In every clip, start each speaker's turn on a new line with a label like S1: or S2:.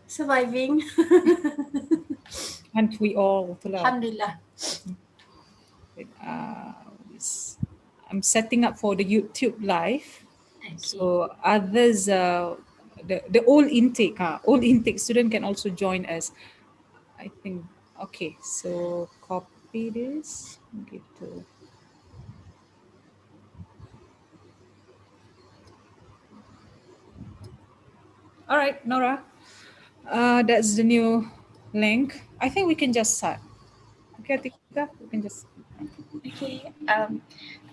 S1: Surviving.
S2: Aren't we all?
S1: Alhamdulillah.
S2: I'm setting up for the YouTube live.
S1: Okay.
S2: So others, the old intake student can also join us. I think. Okay, so copy this. Gitu. All right, Nora. That's the new link. I think we can just start. Okay, Atika, we can just.
S3: Okay.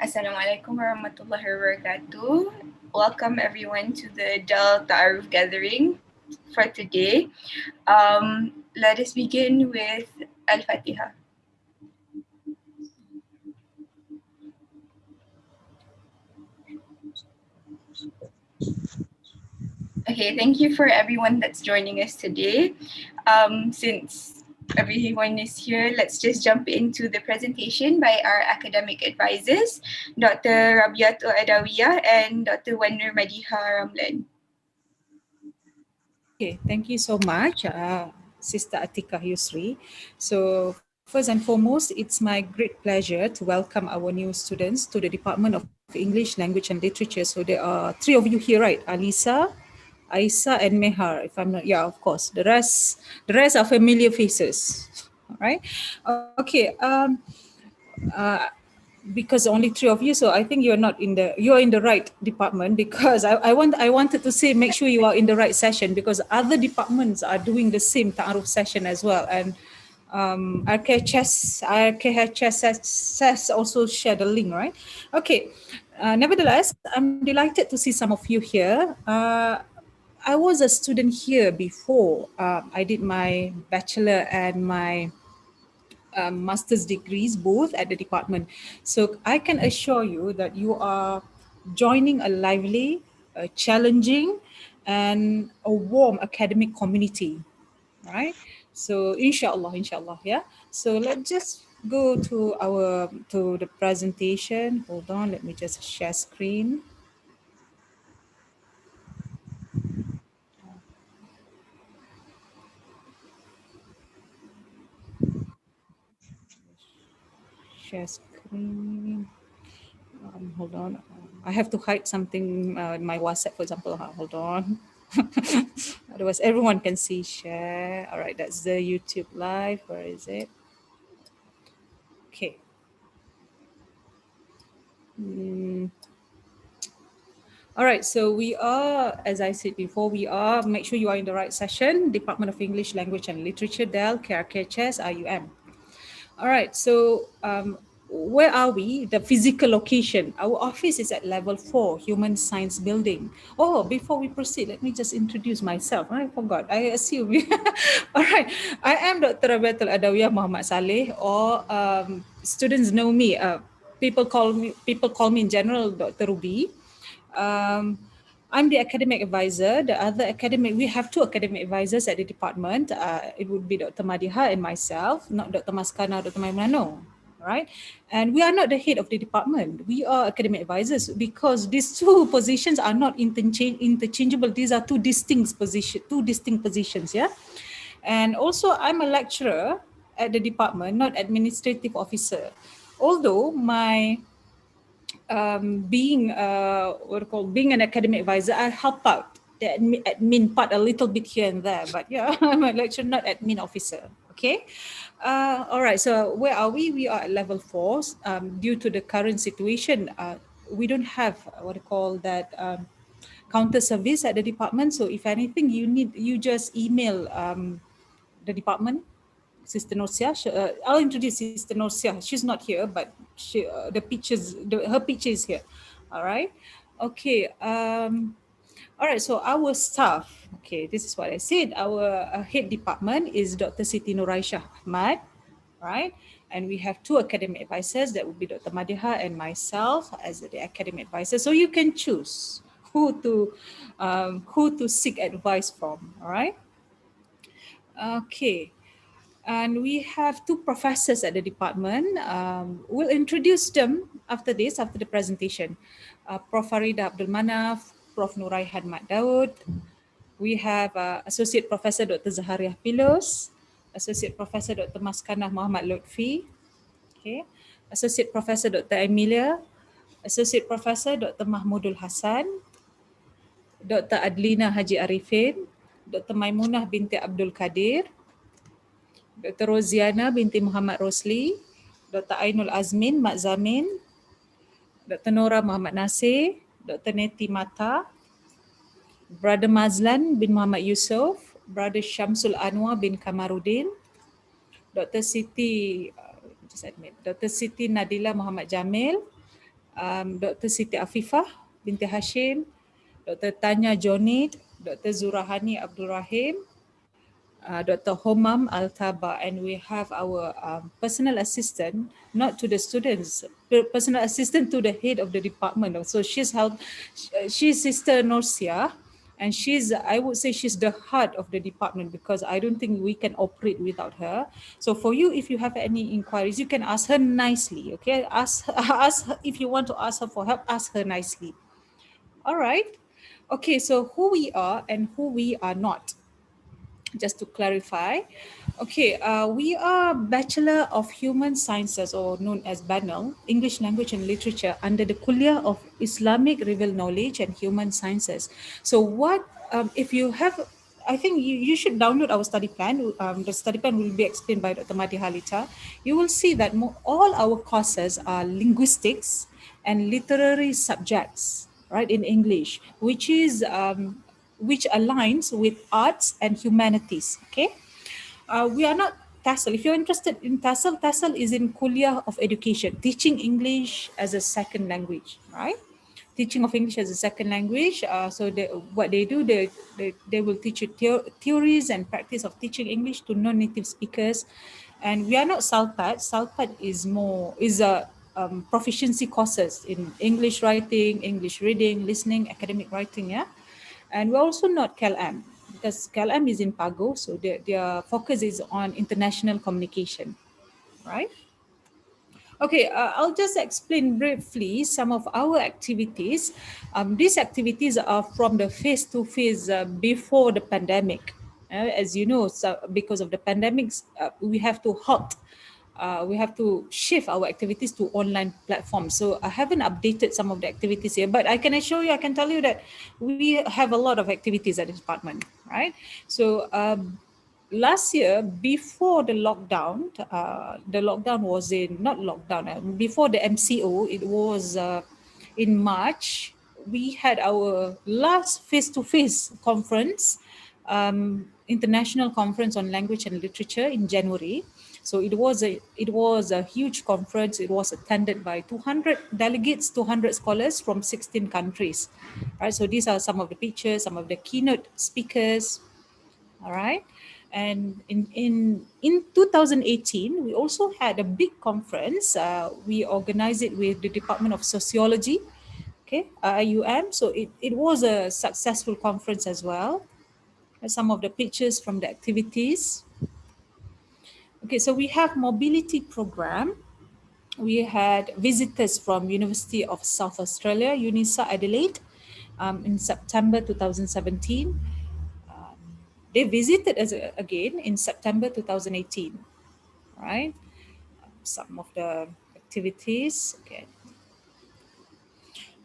S3: Assalamualaikum warahmatullahi wabarakatuh. Welcome everyone to the Taaruf gathering for today. Let us begin with Al-Fatiha. Okay, thank you for everyone that's joining us today. Since everyone is here, let's just jump into the presentation by our academic advisors, Dr. Rabiatul Adawiyah and Dr. Wanur Madiha Ramlan.
S2: Okay, thank you so much, Sister Atika Yusri. So first and foremost, it's my great pleasure to welcome our new students to the Department of English, Language and Literature. So there are three of you here, right? Alisa, Aisa, and Mehar, if I'm not, yeah, of course. The rest are familiar faces, all right? Okay, because only three of you, so I think you're in the right department, because I wanted to say make sure you are in the right session, because other departments are doing the same Taaruf session as well, and RKHS also share the link, right? Okay, nevertheless, I'm delighted to see some of you here. I was a student here before. I did my bachelor and my master's degrees both at the department. So I can assure you that you are joining a lively, challenging, and a warm academic community, right? So inshallah, yeah. So let's just go to the presentation. Hold on, let me just share screen. Share screen. Hold on. I have to hide something in my WhatsApp, for example. Hold on. Otherwise, everyone can see share. All right, that's the YouTube live. Where is it? Okay. All right, so we are, as I said before, make sure you are in the right session, Department of English, Language and Literature, DEL, KRKHS, IUM. All right, so where are we? The physical location. Our office is at level 4, Human Science Building. Oh, before we proceed, let me just introduce myself. I forgot, I assume. All right, I am Dr. Rabiatul Adawiyah Muhammad Saleh, or students know me. People call me in general Dr. Ruby. I'm the academic advisor. We have two academic advisors at the department. It would be Dr. Madiha and myself, not Dr. Maskana, Dr. Maimuna, no. Right? And we are not the head of the department. We are academic advisors, because these two positions are not interchangeable. These are two distinct positions, yeah? And also I'm a lecturer at the department, not administrative officer. Although my being being an academic advisor, I help out the admin part a little bit here and there, but yeah, I'm a lecturer, not admin officer. Okay. All right, so where are we? We are at level 4. Due to the current situation, we don't have counter service at the department. So if anything you just email the department, Sister Norcia. I'll introduce Sister Norcia. She's not here, but her picture is here. All right. Okay. All right. So our staff. Okay, this is what I said. Our head department is Dr. Siti Nuraisha Ahmad. Right. And we have two academic advisors. That would be Dr. Madiha and myself as the academic advisor. So you can choose who to seek advice from. All right. Okay. And we have two professors at the department. We'll introduce them after the presentation. Prof. Farida Abdul Manaf, Prof. Nuraihan Mat Daud, We have Associate Professor Dr. Zahariah Pilos, Associate Professor Dr. Maskanah Muhammad Lutfi, okay, Associate Professor Dr. Emilia, Associate Professor Dr. Mahmudul Hassan, Dr. Adlina Haji Arifin, Dr. Maimunah binti Abdul Kadir, Dr. Roziana binti Muhammad Rosli, Dr. Ainul Azmin Mak Zamin, Dr. Nora Muhammad Nasir, Dr. Neti Mata, Brother Mazlan bin Muhammad Yusof, Brother Syamsul Anwar bin Kamarudin, Dr. Siti, Dr. Siti Nadila Muhammad Jamil, Dr. Siti Afifah binti Hashim, Dr. Tanya Jonid, Dr. Zurahani Abdul Rahim, Dr. Homam Al-Taba, and we have our personal assistant, not to the students, personal assistant to the head of the department. So she's Sister Norcia, and I would say she's the heart of the department, because I don't think we can operate without her. So for you, if you have any inquiries, you can ask her nicely, okay? Ask her, if you want to ask her for help, ask her nicely. All right. Okay, so who we are and who we are not. Just to clarify, okay, we are Bachelor of Human Sciences, or known as BANL, English Language and Literature, under the Kuliah of Islamic Revealed Knowledge and Human Sciences. So if you have, I think you should download our study plan. The study plan will be explained by Dr. Madi Halita. You will see that all our courses are linguistics and literary subjects, right, in English, which aligns with arts and humanities. Okay, we are not TESOL. If you're interested in TESOL, TESOL is in Kuliah of Education, teaching English as a second language, right? Teaching of English as a second language. What they do, they will teach you theories and practice of teaching English to non-native speakers. And we are not SALPAD. SALPAD is a proficiency courses in English writing, English reading, listening, academic writing, yeah. And we're also not CalAm, because CalAm is in Pago, so their focus is on international communication, right? Okay, I'll just explain briefly some of our activities. These activities are from the face-to-face before the pandemic. As you know, so because of the pandemics, we have to halt. We have to shift our activities to online platforms. So I haven't updated some of the activities here, but I can assure you, I can tell you that we have a lot of activities at the department, right? So last year, before the lockdown was not lockdown, before the MCO, it was in March, we had our last face-to-face conference, international conference on language and literature in January. So it was a huge conference. It was attended by 200 delegates, 200 scholars from 16 countries. Right. So these are some of the pictures, some of the keynote speakers. All right. And in 2018, we also had a big conference. We organized it with the Department of Sociology, okay, IUM. So it was a successful conference as well. Some of the pictures from the activities. Okay, so we have mobility program. We had visitors from University of South Australia, UNISA Adelaide, in September 2017. They visited us again in September 2018, right? Some of the activities.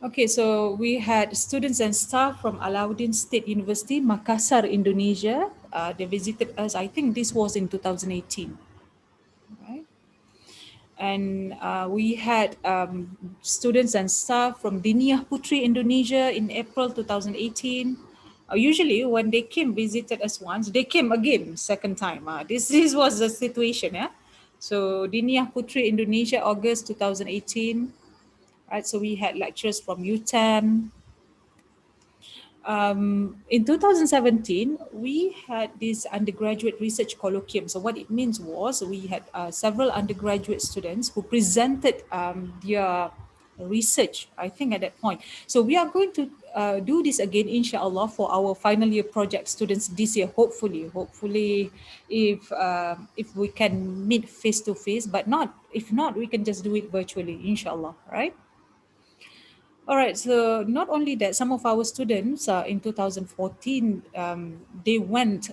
S2: Okay, so we had students and staff from Alauddin State University, Makassar, Indonesia. They visited us, I think this was in 2018, right? And we had students and staff from Diniyah Putri, Indonesia in April 2018. Usually when they visited us once, they came again second time. This was the situation. Yeah. So Diniyah Putri, Indonesia, August 2018. Right. So we had lecturers from UTAM. In 2017, we had this undergraduate research colloquium. So what it means was we had several undergraduate students who presented their research, I think at that point. So we are going to do this again, inshallah, for our final year project students this year, hopefully if we can meet face to face, but if not, we can just do it virtually, inshallah, right? All right, so not only that, some of our students in 2014, they went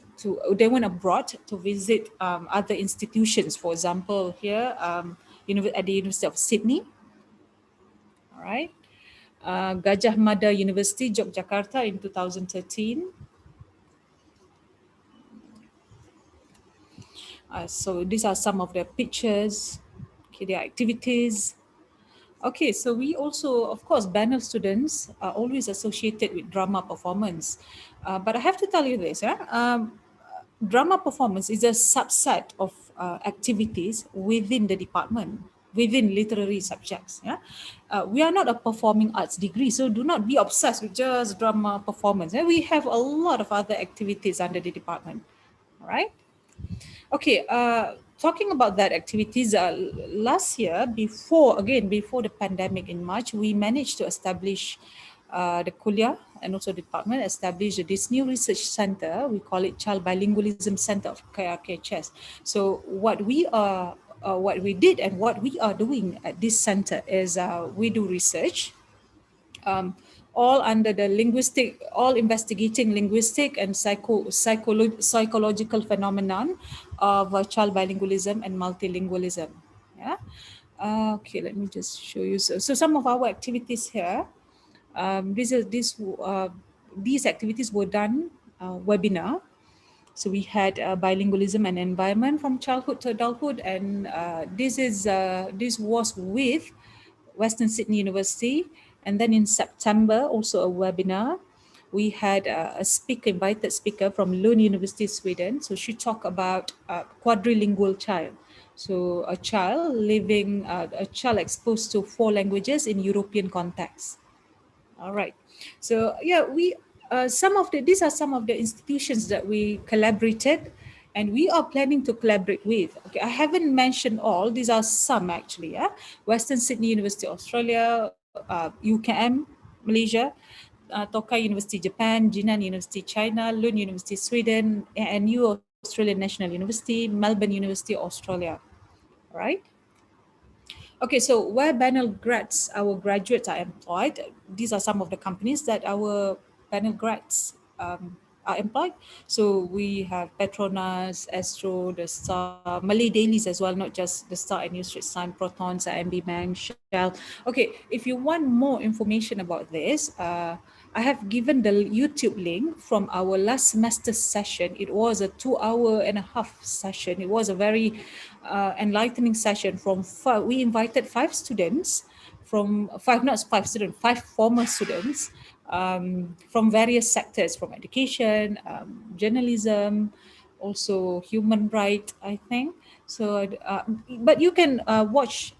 S2: abroad to visit other institutions. For example, here at the University of Sydney, all right, Gajah Mada University, Yogyakarta in 2013. So these are some of their pictures, okay, their activities. Okay, so we also, of course, Banner students are always associated with drama performance. But I have to tell you this, drama performance is a subset of activities within the department, within literary subjects. Yeah? We are not a performing arts degree, so do not be obsessed with just drama performance. We have a lot of other activities under the department, all right? Okay, talking about that activities, last year, before the pandemic in March, we managed to establish the kuliah and also the department established this new research center. We call it Child Bilingualism Center of KRKHS. So what we did and what we are doing at this center is we do research, um, all under the all investigating linguistic and psychological phenomenon of child bilingualism and multilingualism. Yeah. Okay, let me just show you. So some of our activities here, these activities were done webinar. So we had bilingualism and environment from childhood to adulthood, and this was with Western Sydney University. And then in September, also a webinar. We had a invited speaker from Lund University, Sweden. So she talked about quadrilingual child. So a child exposed to 4 languages in European context. All right. So yeah, these are some of the institutions that we collaborated and we are planning to collaborate with. Okay, I haven't mentioned all. These are some actually. Yeah, Western Sydney University, Australia, UKM, Malaysia, Tokai University, Japan, Jinan University, China, Lund University, Sweden, ANU, Australian National University, Melbourne University, Australia. All right. Okay, so where panel grads, our graduates are employed, these are some of the companies that our panel grads are employed. So we have Petronas, Astro, The Star, Malay Dailies as well, not just The Star and New Straits Times, Protons, MB Bank, Shell. Okay, if you want more information about this, I have given the YouTube link from our last semester session. It was a 2.5-hour session. It was a very enlightening session we invited 5 students five former students from various sectors, from education, journalism, also human rights, I think. So, but you can watch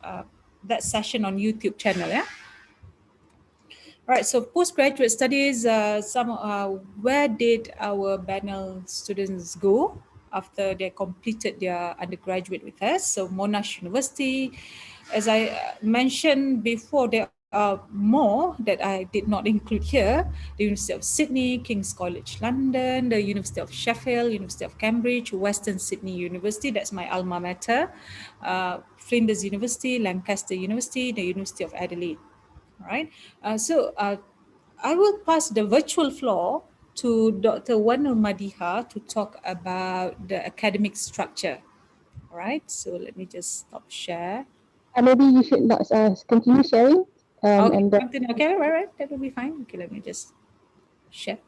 S2: that session on YouTube channel, yeah? All right, so postgraduate studies, where did our panel students go after they completed their undergraduate with us? So Monash University, as I mentioned before, there are more that I did not include here. The University of Sydney, King's College London, the University of Sheffield, University of Cambridge, Western Sydney University, that's my alma mater, Flinders University, Lancaster University, the University of Adelaide. All right. I will pass the virtual floor to Dr. Wanul Madiha to talk about the academic structure. All right. So let me just stop share.
S4: Maybe you should not continue sharing.
S2: Okay.
S4: And
S2: Continue. Okay. Right. That will be fine. Okay. Let me just share.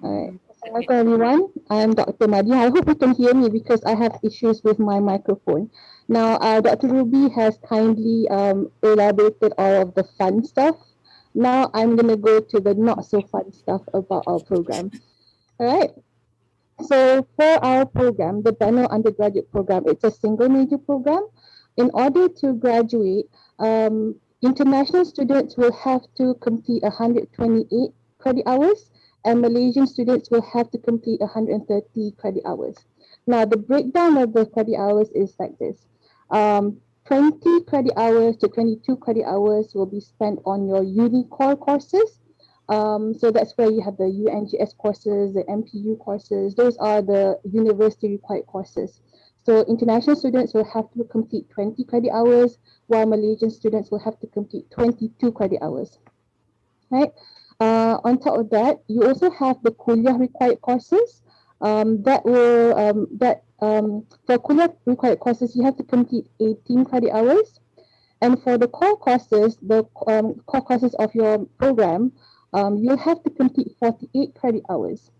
S4: all right. Assalamualaikum everyone. I'm Dr. Madi. I hope you can hear me because I have issues with my microphone. Now, Dr. Ruby has kindly elaborated all of the fun stuff. Now I'm going to go to the not so fun stuff about our program. All right. So for our program, the Banner Undergraduate Program, it's a single major program. In order to graduate, international students will have to complete 128 credit hours and Malaysian students will have to complete 130 credit hours. Now, the breakdown of the credit hours is like this. 20 credit hours to 22 credit hours will be spent on your uni core courses. So that's where you have the UNGS courses, the MPU courses. Those are the university required courses. So international students will have to complete 20 credit hours, while Malaysian students will have to complete 22 credit hours. Right? On top of that, you also have the kuliah required courses. For kuliah required courses, you have to complete 18 credit hours. And for the core courses, the core courses of your program, you'll have to complete 48 credit hours.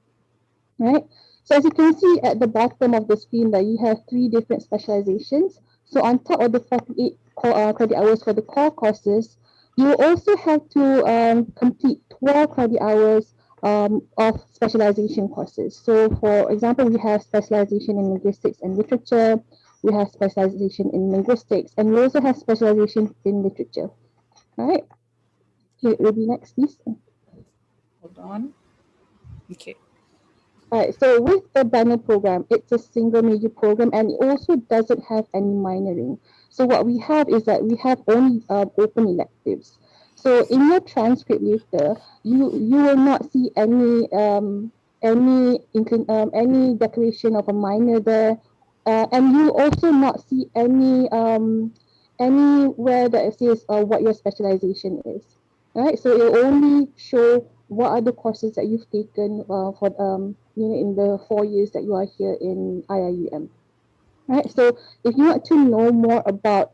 S4: Right? So as you can see at the bottom of the screen that you have 3 different specializations. So on top of the 48 credit hours for the core courses, you also have to complete 12 credit hours of specialization courses. So for example, we have specialization in linguistics and literature, we have specialization in linguistics, and we also have specialization in literature. All right. Okay, Ruby, next, please.
S2: Hold on. Okay.
S4: All right, so with the banner program, it's a single major program and it also doesn't have any minoring. So what we have is that we have only open electives. So in your transcript later, you will not see any declaration of a minor there, and you also not see anywhere that it says what your specialization is. All right, so it will only show what are the courses that you've taken in the 4 years that you are here in IIUM. Right. So if you want to know more about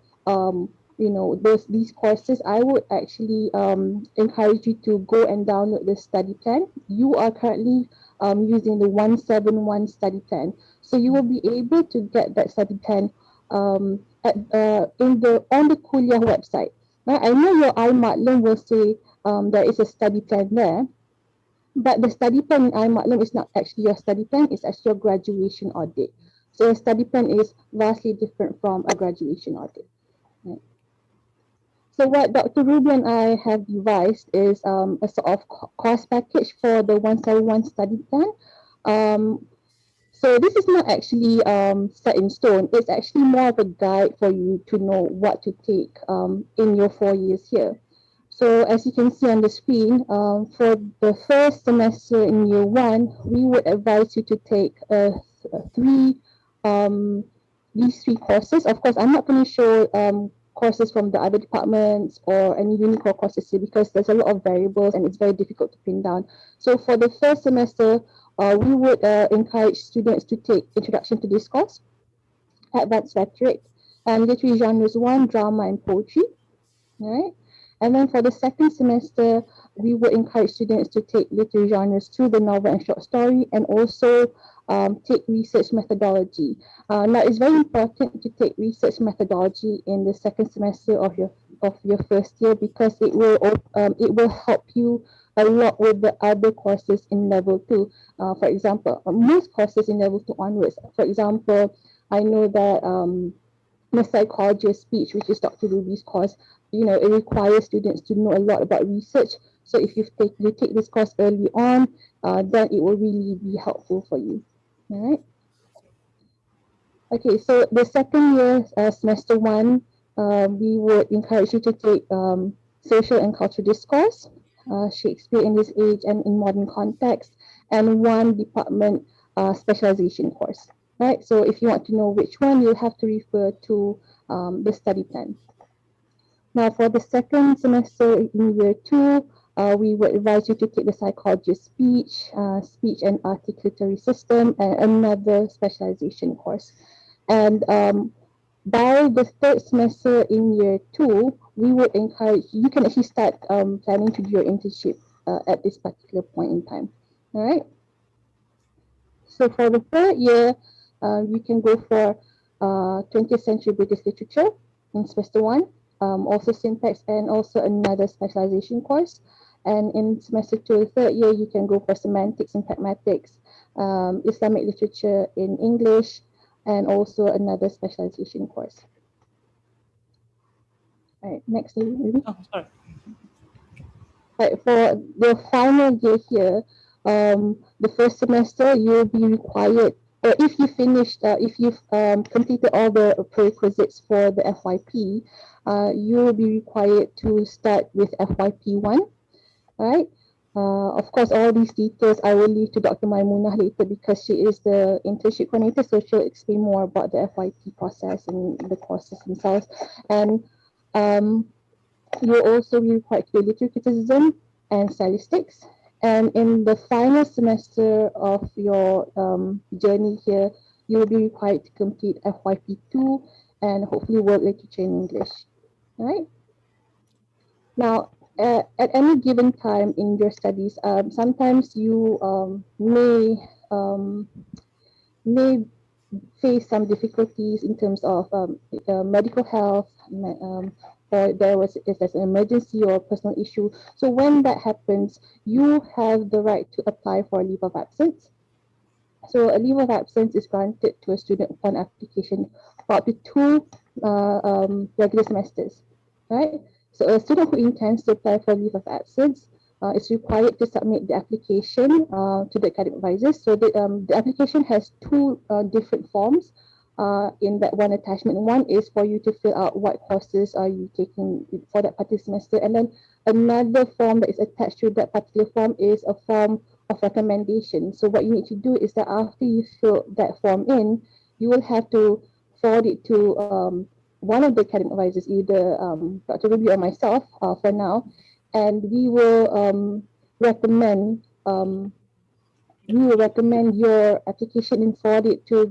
S4: these courses, I would actually encourage you to go and download the study plan. You are currently using the 171 study plan, so you will be able to get that study plan on the Kuliah website. Right? I know your iMatlum will say there is a study plan there, but the study plan in iMatlum is not actually your study plan, it's actually your graduation audit. So a study plan is vastly different from a graduation audit. Right? So what Dr. Ruby and I have devised is a sort of course package for the 171 study plan. So this is not actually set in stone. It's actually more of a guide for you to know what to take in your 4 years here. So as you can see on the screen, for the first semester in year 1, we would advise you to take these 3 courses. Of course, I'm not going to show courses from the other departments or any Unicore courses here because there's a lot of variables and it's very difficult to pin down. So for the first semester, we would encourage students to take Introduction to Discourse, Advanced Rhetoric, and Literary Genres 1, Drama and Poetry. Right? And then for the second semester, we would encourage students to take Literary Genres 2, the novel and short story, and also take research methodology. Now, it's very important to take research methodology in the second semester of your first year because it will help you a lot with the other courses in level 2. For example, most courses in level 2 onwards. For example, I know that the psychology of speech, which is Dr. Ruby's course, it requires students to know a lot about research. So if you take this course early on, then it will really be helpful for you. All right. Okay, so the second year, semester 1, we would encourage you to take social and cultural discourse, Shakespeare in this age and in modern context, and 1 department specialization course. Right. So if you want to know which one, you'll have to refer to the study plan. Now, for the second semester in year 2, we would advise you to take the psychology of speech, speech and articulatory system, and another specialization course. And by the third semester in year 2, we would encourage, you can actually start planning to do your internship at this particular point in time. All right. So for the third year, you can go for 20th century British literature in semester 1. Also syntax and also another specialization course. And in semester 2, third year, you can go for semantics and pragmatics, Islamic literature in English, and also another specialization course. All right, next, Ruby.
S2: Oh, sorry.
S4: Right, for the final year here, the first semester, you'll be required, or if you finished, if you've completed all the prerequisites for the FYP, you will be required to start with FYP 1, right? Of course, all these details I will leave to Dr. Maimuna later because she is the internship coordinator, so she'll explain more about the FYP process and the courses themselves. And um, you'll also be required to do literary criticism and stylistics. And in the final semester of your journey here, you will be required to complete FYP2 and hopefully world literature in English. All right? Now, at any given time in your studies, sometimes you um, may face some difficulties in terms of medical health, or if there's an emergency or personal issue. So when that happens, you have the right to apply for a leave of absence. So a leave of absence is granted to a student upon application for up to 2 regular semesters, right? So a student who intends to apply for leave of absence is required to submit the application to the academic advisors. So the application has 2 different forms in that one attachment. One is for you to fill out what courses are you taking for that particular semester, and then another form that is attached to that particular form is a form of recommendation. So what you need to do is that after you fill that form in, you will have to forward it to one of the academic advisors, either Dr. Ruby or myself for now, and recommend we will recommend your application and forward it to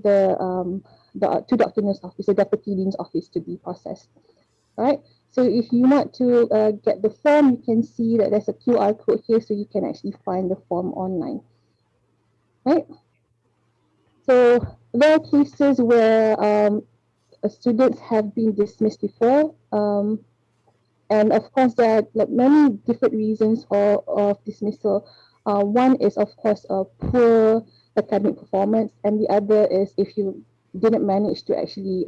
S4: to Dr. Noor's office, the Deputy Dean's office, to be processed. Right? So if you want to get the form, you can see that there's a QR code here, so you can actually find the form online. Right? So there are cases where students have been dismissed before, and of course there are like many different reasons of dismissal. One is of course a poor academic performance, and the other is if you didn't manage to actually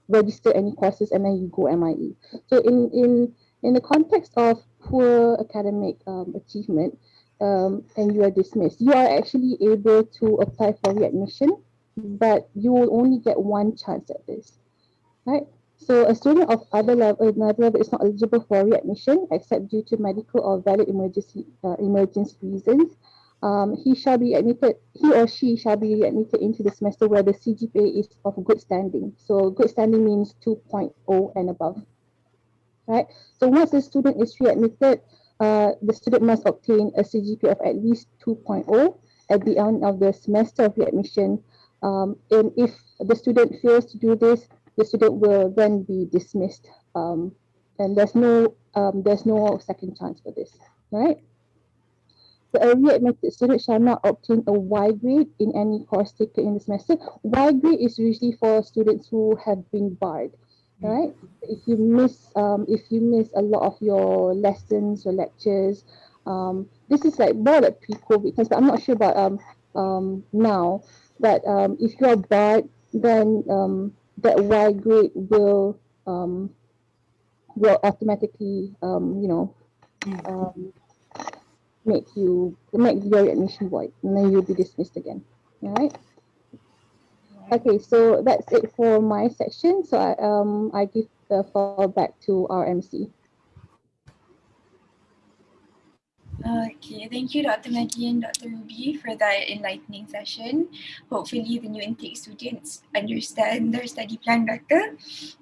S4: register any courses and then you go MIE. So in the context of poor academic achievement, and you are dismissed, you are actually able to apply for readmission, but you will only get one chance at this, right? So a student of another level is not eligible for readmission except due to medical or valid emergency reasons. He or she shall be admitted into the semester where the CGPA is of good standing. So good standing means 2.0 and above, right? So once the student is readmitted, the student must obtain a CGPA of at least 2.0 at the end of the semester of readmission. And if the student fails to do this, the student will then be dismissed. And there's no second chance for this, right? The readmitted student shall not obtain a Y grade in any course taken in the semester. Y grade is usually for students who have been barred, right? If you miss a lot of your lessons or lectures, this is like more like pre-COVID times, but I'm not sure about now. But if you are barred, then that Y grade will automatically make your admission void, and then you'll be dismissed again. All right. Okay, so that's it for my section. So I give the floor back to our MC.
S3: Okay, thank you, Dr. Maggie and Dr. Ruby, for that enlightening session. Hopefully, the new intake students understand their study plan better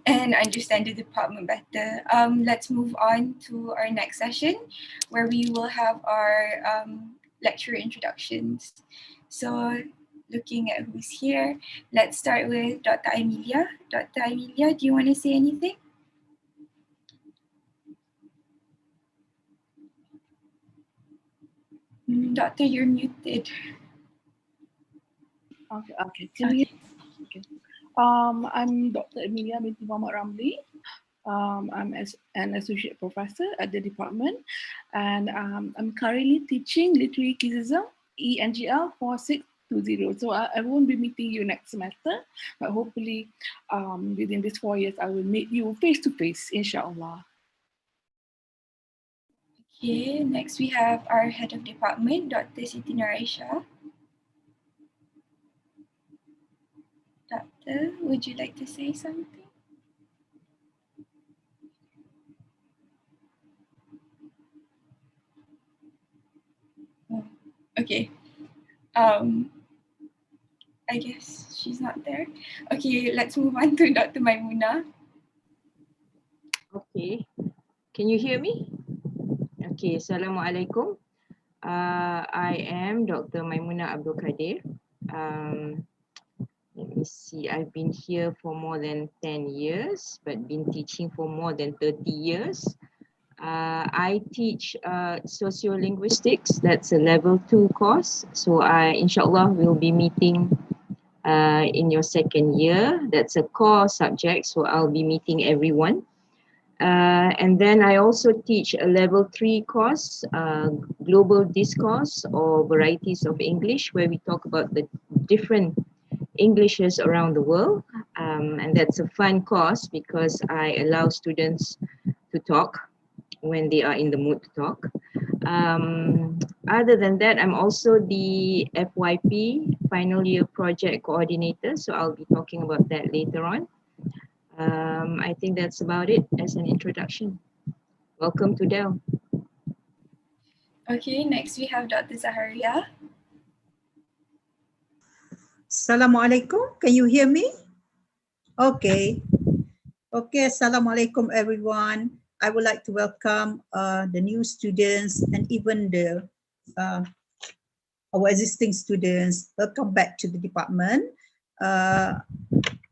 S3: and understand the department better. Let's move on to our next session, where we will have our lecture introductions. So, looking at who's here, let's start with Dr. Amelia. Dr. Amelia, do you want to say anything? Doctor, you're muted.
S5: Okay. Okay. I'm Dr. Amelia binti Muhammad Ramli. I'm an associate professor at the department, and I'm currently teaching literary criticism ENGL 4620. So I won't be meeting you next semester, but hopefully within these 4 years I will meet you face to face, inshallah.
S3: Okay, next we have our head of department, Dr. Siti Nuraisha. Doctor, would you like to say something? Okay. I guess she's not there. Okay, let's move on to Dr. Maimuna.
S6: Okay, can you hear me? Okay, Assalamualaikum. I am Dr. Maimuna Abdulkar. Let me see, I've been here for more than 10 years, but been teaching for more than 30 years. I teach sociolinguistics, that's a level 2 course. So inshallah, will be meeting in your second year. That's a core subject, so I'll be meeting everyone. And then I also teach a level 3 course, global discourse or varieties of English, where we talk about the different Englishes around the world. And that's a fun course because I allow students to talk when they are in the mood to talk. Other than that, I'm also the FYP, final year project coordinator. So I'll be talking about that later on. I think that's about it as an introduction. Welcome to Dell.
S3: Okay, next we have Dr. Zaharia.
S7: Assalamualaikum. Can you hear me? Okay. Okay, Assalamualaikum everyone. I would like to welcome the new students and even the our existing students. Welcome back to the department.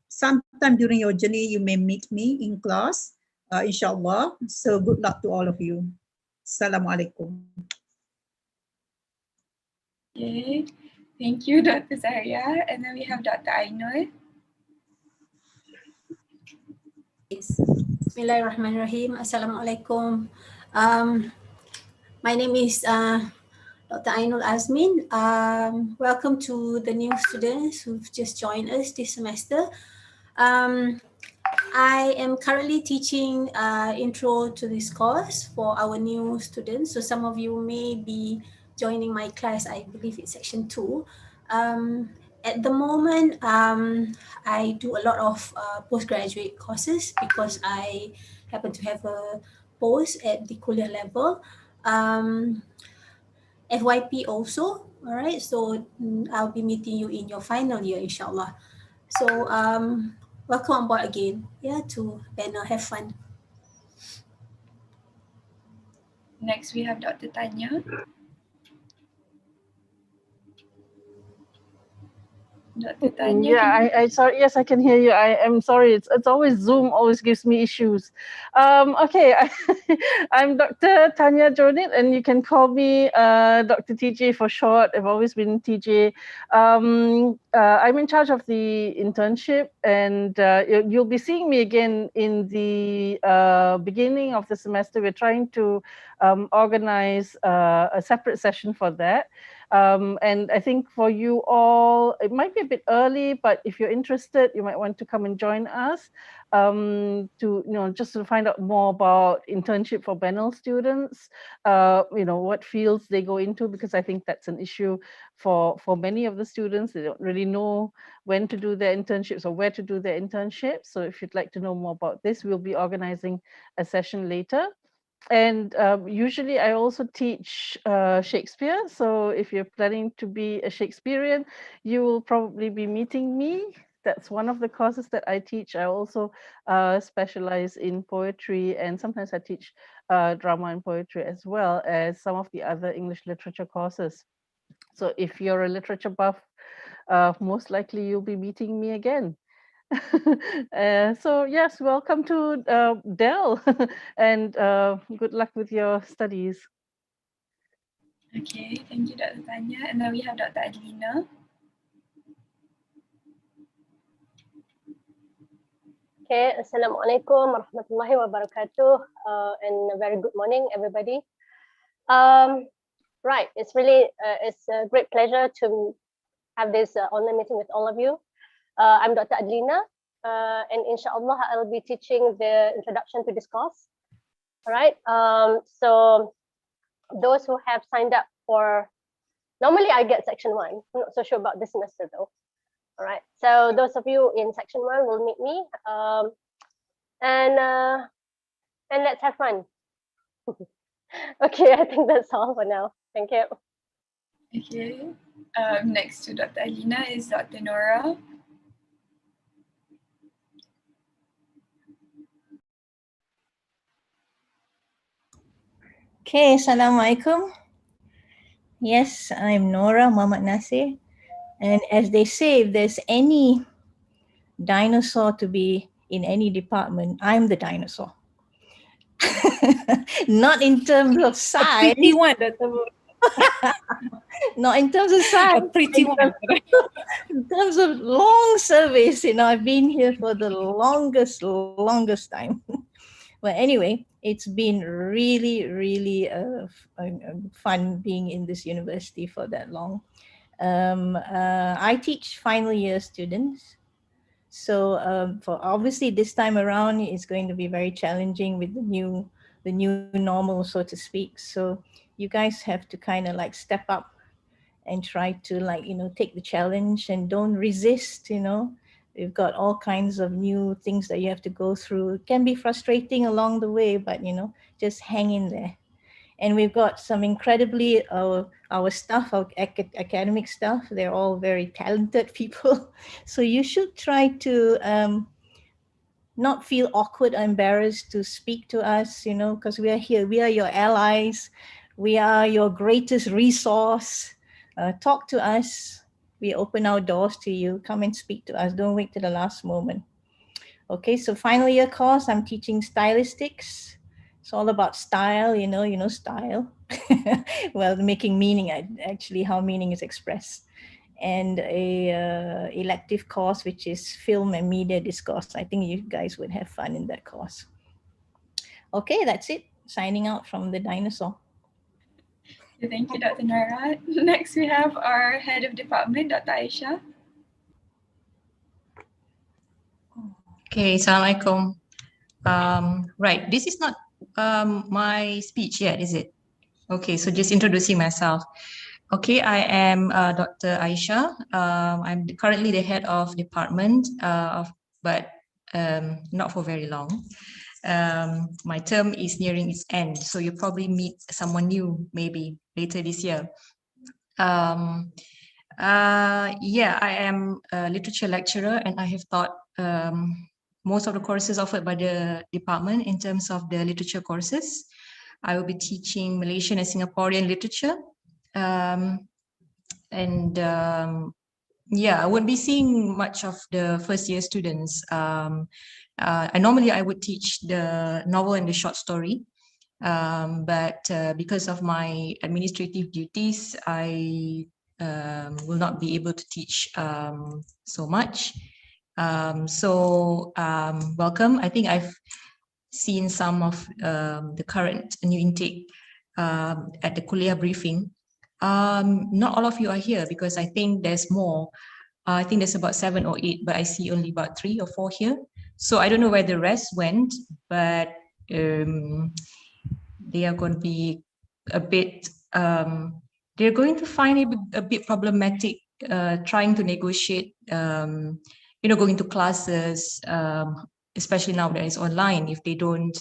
S7: Sometime during your journey, you may meet me in class, inshallah. So good luck to all of you. Assalamualaikum.
S3: Okay, thank you, Dr. Zaharia. And then we have Dr. Ainul.
S1: Yes. Bismillahirrahmanirrahim. Assalamualaikum. My name is Dr. Ainul Azmin. Welcome to the new students who've just joined us this semester. I am currently teaching intro to this course for our new students. So some of you may be joining my class. I believe it's section 2. At the moment, I do a lot of postgraduate courses because I happen to have a post at the kuliah level. FYP also, all right? So I'll be meeting you in your final year, inshallah. So welcome on board again, yeah, to panel. Have fun.
S3: Next we have Dr. Tanya. Dr. Tanya.
S8: Yeah, I sorry. Yes, I can hear you. I am sorry. It's always Zoom always gives me issues. Okay, I'm Dr. Tanya Jonit, and you can call me Dr. TJ for short. I've always been TJ. I'm in charge of the internship, and you'll be seeing me again in the beginning of the semester. We're trying to organize a separate session for that. And I think for you all, it might be a bit early, but if you're interested, you might want to come and join us just to find out more about internship for Benel students, what fields they go into, because I think that's an issue for many of the students. They don't really know when to do their internships or where to do their internships. So if you'd like to know more about this, we'll be organizing a session later. And usually I also teach Shakespeare. So if you're planning to be a Shakespearean, you will probably be meeting me. That's one of the courses that I teach. I also specialize in poetry, and sometimes I teach drama and poetry as well as some of the other English literature courses. So if you're a literature buff, most likely you'll be meeting me again. So yes, welcome to Dell, and good luck with your studies.
S3: Okay, thank you, Dr. Tanya. And then we have Dr. Adelina.
S9: Okay, Assalamualaikum warahmatullahi wabarakatuh, and a very good morning, everybody. Right, it's really it's a great pleasure to have this online meeting with all of you. I'm Dr. Adelina, and inshallah I'll be teaching the introduction to this course. All right, so those who have signed up for, normally I get section 1. I'm not so sure about this semester though. All right, so those of you in section 1 will meet me, and let's have fun. Okay, I think that's all for now. Thank you.
S3: Okay. Next to Dr. Alina is Dr. Nora.
S10: Okay, Assalamualaikum. Yes, I'm Nora Muhammad Nasir. And as they say, if there's any dinosaur to be in any department, I'm the dinosaur. Not in terms of
S2: A
S10: size,
S2: pretty one, Dr.
S10: not in terms of size,
S2: A pretty one.
S10: in terms of long service, I've been here for the longest time. But anyway, it's been really, really fun being in this university for that long. I teach final year students. So for obviously this time around, it's going to be very challenging with the new normal, so to speak. So you guys have to kind of like step up and try to take the challenge and don't resist. We've got all kinds of new things that you have to go through. It can be frustrating along the way, but just hang in there. And we've got some incredibly our staff, our academic staff, they're all very talented people. So you should try to not feel awkward or embarrassed to speak to us, because we are here. We are your allies. We are your greatest resource. Talk to us. We open our doors to you. Come and speak to us. Don't wait till the last moment. Okay, so final year course, I'm teaching stylistics. It's all about style, style. Well, making meaning, actually how meaning is expressed. And a elective course, which is film and media discourse. I think you guys would have fun in that course. Okay, that's it. Signing out from the dinosaur.
S3: Thank you, Dr. Nora. Next, we have our head of department, Dr. Aisha.
S11: Okay, Assalamualaikum. Right, this is not my speech yet, is it? Okay, so just introducing myself. Okay, I am Dr. Aisha. I'm currently the head of department, but not for very long. My term is nearing its end, so you'll probably meet someone new maybe later this year. Yeah, I am a literature lecturer and I have taught most of the courses offered by the department in terms of the literature courses. I will be teaching Malaysian and Singaporean literature. Yeah, I won't be seeing much of the first year students. Normally I would teach the novel and the short story. But because of my administrative duties, I will not be able to teach so much. Welcome. I think I've seen some of the current new intake at the Kuliah briefing. Not all of you are here because I think there's more. I think there's about 7 or 8, but I see only about 3 or 4 here. So I don't know where the rest went, but they are going to be a bit, they're going to find it a bit problematic trying to negotiate, going to classes, especially now that it's online, if they don't,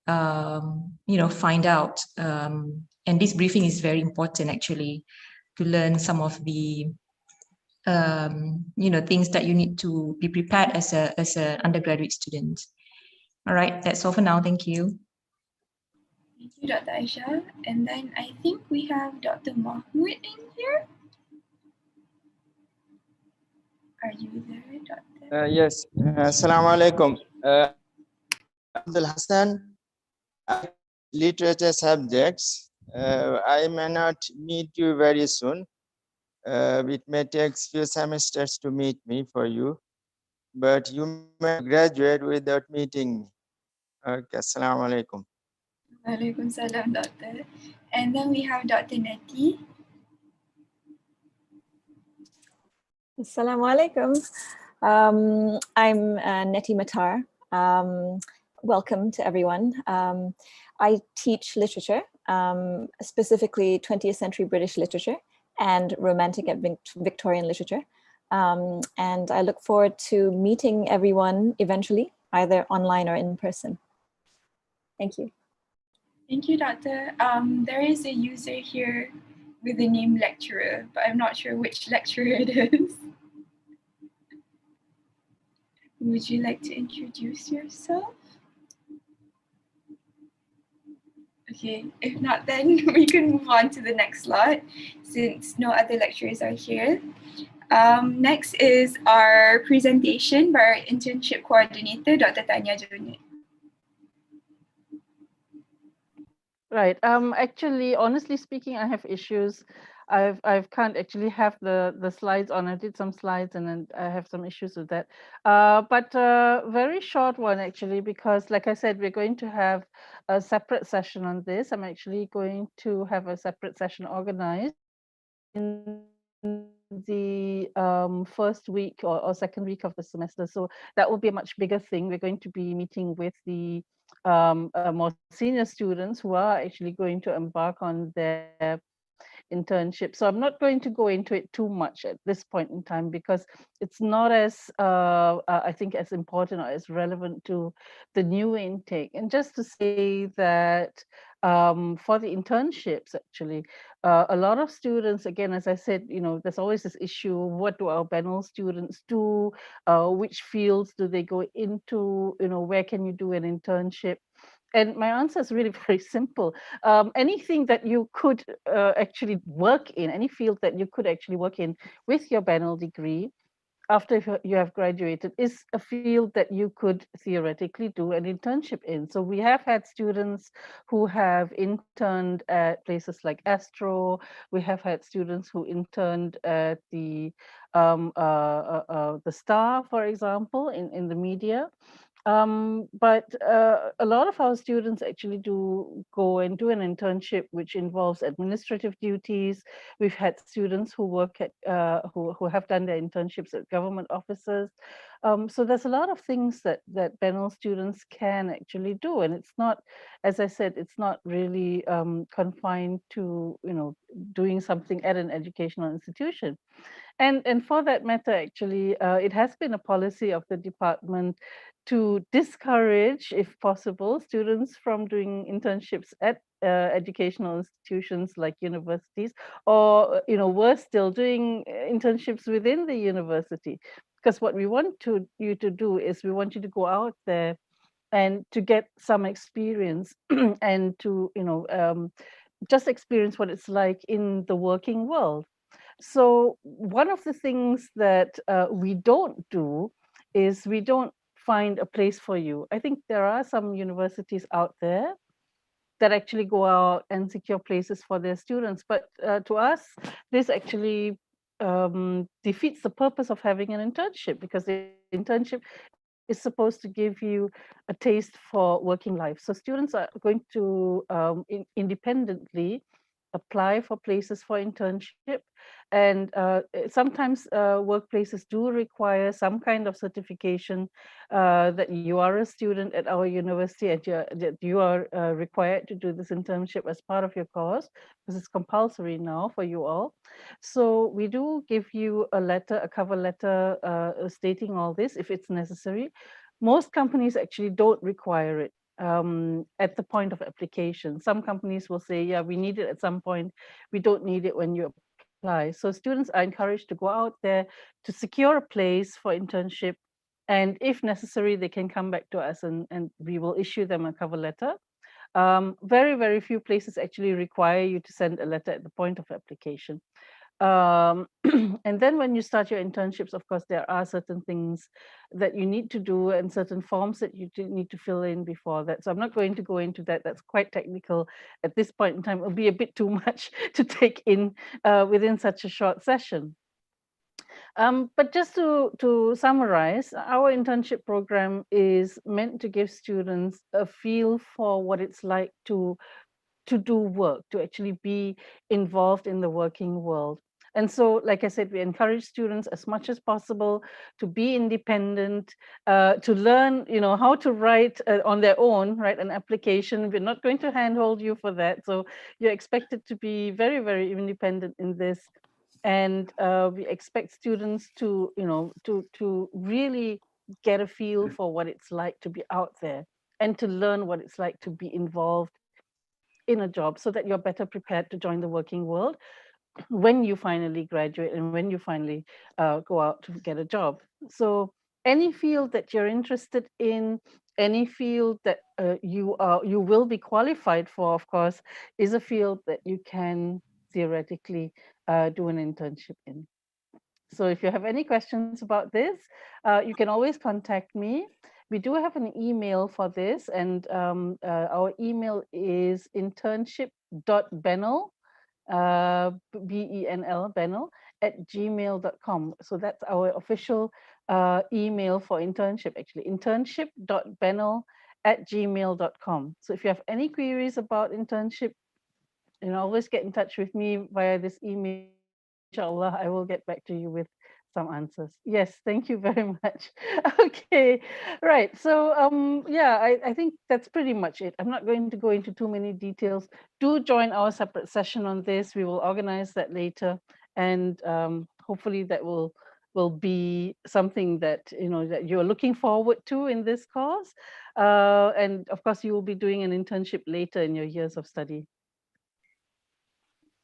S11: find out. And this briefing is very important actually to learn some of the, things that you need to be prepared as an undergraduate student. All right, that's all for now. Thank you.
S3: Thank you, Dr. Aisha. And then I think we have Dr. Mahmoud in here. Are you there, Doctor?
S12: Yes. Assalamu alaikum. Abdul Hassan, literature subjects. I may not meet you very soon. It may take few semesters to meet me for you, but you may graduate without meeting me. Okay, assalamu alaikum.
S3: Walaikum salam, Doctor. And then we have Dr. Neti.
S13: Assalamualaikum. I'm Neti Matar. Welcome to everyone. I teach literature, specifically 20th century British literature and Romantic and Victorian literature. And I look forward to meeting everyone eventually, either online or in person. Thank you.
S3: Thank you, Doctor. There is a user here with the name lecturer, but I'm not sure which lecturer it is. Would you like to introduce yourself? Okay, if not, then we can move on to the next slot since no other lecturers are here. Next is our presentation by our internship coordinator, Dr. Tanya Jonit.
S8: Right. Actually, honestly speaking, I have issues. I can't actually have the slides on. I did some slides and then I have some issues with that. But very short one actually, because like I said, we're going to have a separate session on this. I'm actually going to have a separate session organized in the first week or second week of the semester. So that will be a much bigger thing. We're going to be meeting with the more senior students who are actually going to embark on their internship. So I'm not going to go into it too much at this point in time because it's not as, I think, as important or as relevant to the new intake. And just to say that for the internships, actually, a lot of students, again, as I said, there's always this issue, what do our panel students do? Which fields do they go into? Where can you do an internship? And my answer is really very simple. Anything that you could actually work in, any field that you could actually work in with your BANL degree after you have graduated is a field that you could theoretically do an internship in. So we have had students who have interned at places like Astro. We have had students who interned at the Star, for example, in the media. But a lot of our students actually do go and do an internship, which involves administrative duties. We've had students who work at, who have done their internships at government offices. So there's a lot of things that BANL students can actually do. And it's not, as I said, it's not really confined to, doing something at an educational institution. And for that matter, actually, it has been a policy of the department to discourage, if possible, students from doing internships at educational institutions like universities, or worse still, doing internships within the university. Because what we want you to do is we want you to go out there and to get some experience and to just experience what it's like in the working world. So one of the things that we don't do is we don't find a place for you. I think there are some universities out there that actually go out and secure places for their students. But to us, this actually defeats the purpose of having an internship, because the internship is supposed to give you a taste for working life. So students are going to independently apply for places for internship. And sometimes workplaces do require some kind of certification that you are a student at our university and that you are required to do this internship as part of your course, because it's compulsory now for you all. So we do give you a letter, a cover letter stating all this if it's necessary. Most companies actually don't require it at the point of application. Some companies will say, yeah, we need it at some point. We don't need it when you apply. So students are encouraged to go out there to secure a place for internship. And if necessary, they can come back to us and we will issue them a cover letter. Very, very few places actually require you to send a letter at the point of application. And then when you start your internships, of course, there are certain things that you need to do and certain forms that you need to fill in before that. So I'm not going to go into that. That's quite technical at this point in time. It'll be a bit too much to take in within such a short session. But just to summarize, our internship program is meant to give students a feel for what it's like to do work, to actually be involved in the working world. And so, like I said, we encourage students as much as possible to be independent, to learn, how to write on their own, write an application. We're not going to handhold you for that. So you're expected to be very, very independent in this. And we expect students to, to really get a feel for what it's like to be out there and to learn what it's like to be involved in a job so that you're better prepared to join the working world. when you finally graduate and when you finally go out to get a job. So any field that you're interested in, any field that you will be qualified for, of course, is a field that you can theoretically do an internship in. So if you have any questions about this, you can always contact me. We do have an email for this, and our email is internship.benel, BENL, Benel, at gmail.com. So that's our official email for internship, actually, internship.benel at gmail.com. So if you have any queries about internship, always get in touch with me via this email. Inshallah, I will get back to you with some answers. Yes, thank you very much. Okay, right. So yeah, I think that's pretty much it. I'm not going to go into too many details. Do join our separate session on this. We will organize that later, and hopefully that will be something that that you're looking forward to in this course. And of course, you will be doing an internship later in your years of study.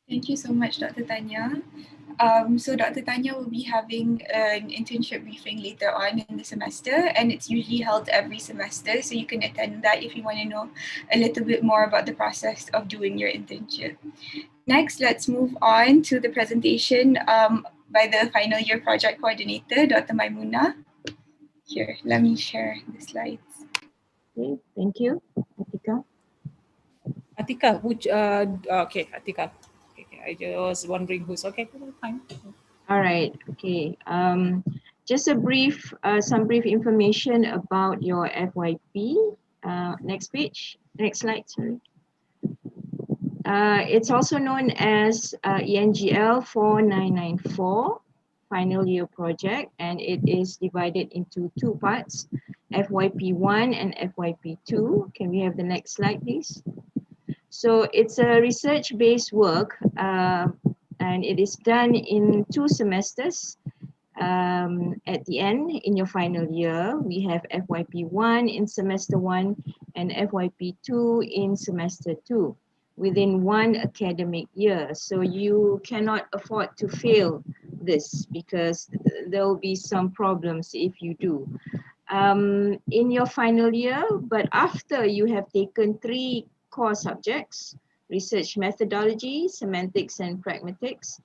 S3: Thank you so much, Dr. Tanya. So Dr. Tanya will be having an internship briefing later on in the semester, and it's usually held every semester. So you can attend that if you want to know a little bit more about the process of doing your internship. Next, let's move on to the presentation by the final year project coordinator, Dr. Maimuna. Here, let me share the slides.
S6: Okay, thank you, Atika.
S2: Atika, okay, Atika. Okay, I was wondering who's okay. Fine.
S6: All right. Okay. Just a brief, some brief information about your FYP. Next page. Next slide. Sorry. It's also known as ENGL 4994 final year project, and it is divided into two parts, FYP1 and FYP2. Can we have the next slide, please? So it's a research-based work, and it is done in 2 semesters. At the end, in your final year, we have FYP1 in semester 1 and FYP2 in semester 2 within 1 academic year. So you cannot afford to fail this because there will be some problems if you do. In your final year, but after you have taken 3 core subjects, research methodology, semantics and pragmatics,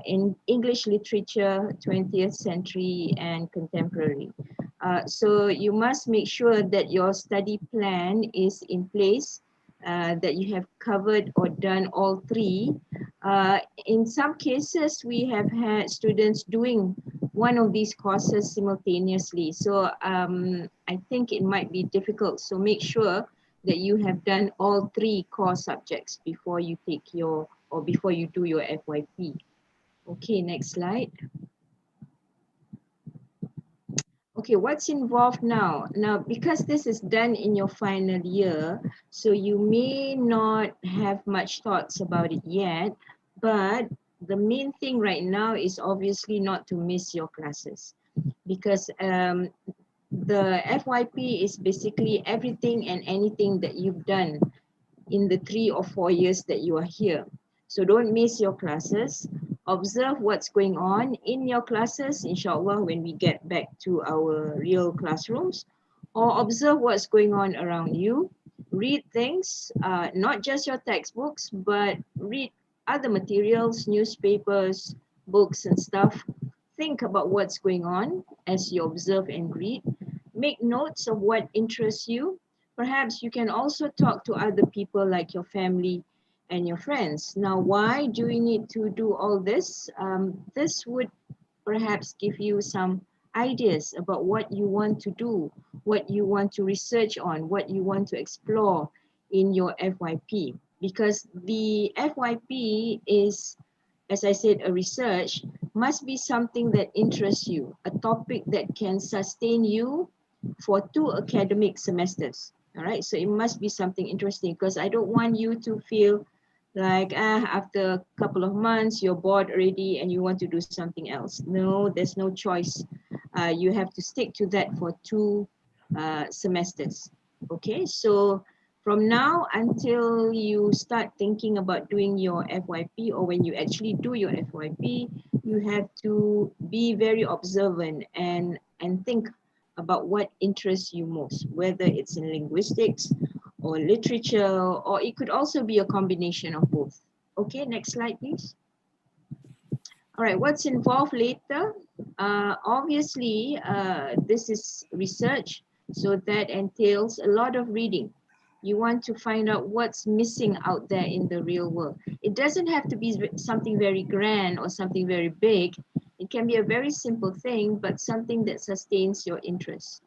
S6: in English literature, 20th century and contemporary. So you must make sure that your study plan is in place, that you have covered or done all 3. In some cases, we have had students doing one of these courses simultaneously. So I think it might be difficult. So make sure that you have done all 3 core subjects before you take your, or before you do your FYP. Okay, next slide. Okay, what's involved now? Now, because this is done in your final year, so you may not have much thoughts about it yet, but the main thing right now is obviously not to miss your classes, because the FYP is basically everything and anything that you've done in the 3 or 4 years that you are here. So don't miss your classes. Observe what's going on in your classes, inshallah, when we get back to our real classrooms, or observe what's going on around you. Read things, not just your textbooks, but read other materials, newspapers, books and stuff. Think about what's going on as you observe and read. Make notes of what interests you. Perhaps you can also talk to other people like your family and your friends. Now, why do we need to do all this? This would perhaps give you some ideas about what you want to do, what you want to research on, what you want to explore in your FYP. Because the FYP is, as I said, a research, must be something that interests you, a topic that can sustain you for 2 academic semesters. All right, so it must be something interesting, because I don't want you to feel like after a couple of months you're bored already and you want to do something else. No, there's no choice. You have to stick to that for 2 semesters. Okay, so From now until you start thinking about doing your FYP, or when you actually do your FYP, you have to be very observant and think about what interests you most, whether it's in linguistics or literature, or it could also be a combination of both. Okay, next slide, please. All right, what's involved later? Obviously, this is research, so that entails a lot of reading. You want to find out what's missing out there in the real world. It doesn't have to be something very grand or something very big. It can be a very simple thing, but something that sustains your interest.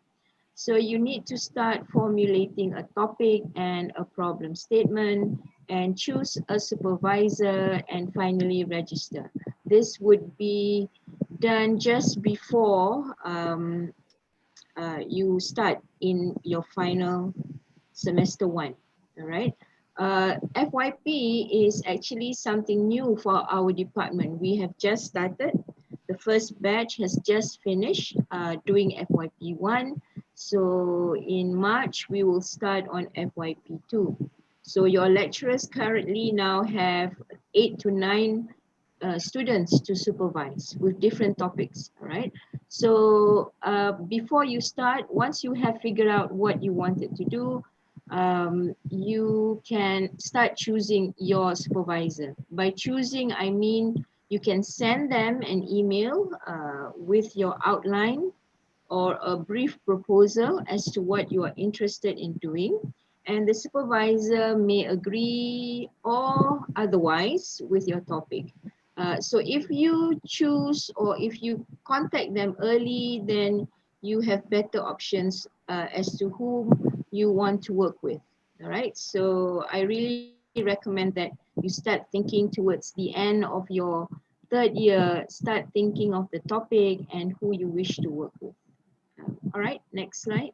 S6: So you need to start formulating a topic and a problem statement, and choose a supervisor, and finally register. This would be done just before you start in your final semester 1. All right. FYP is actually something new for our department. We have just started. The first batch has just finished doing FYP 1. So in March, we will start on FYP 2. So your lecturers currently now have 8 to 9 students to supervise with different topics, all right? So before you start, once you have figured out what you wanted to do, you can start choosing your supervisor. By choosing, I mean you can send them an email with your outline or a brief proposal as to what you are interested in doing, and the supervisor may agree or otherwise with your topic. So if you choose, or if you contact them early, then you have better options as to whom you want to work with. All right, so I really recommend that you start thinking towards the end of your 3rd year, start thinking of the topic and who you wish to work with. All right, next slide.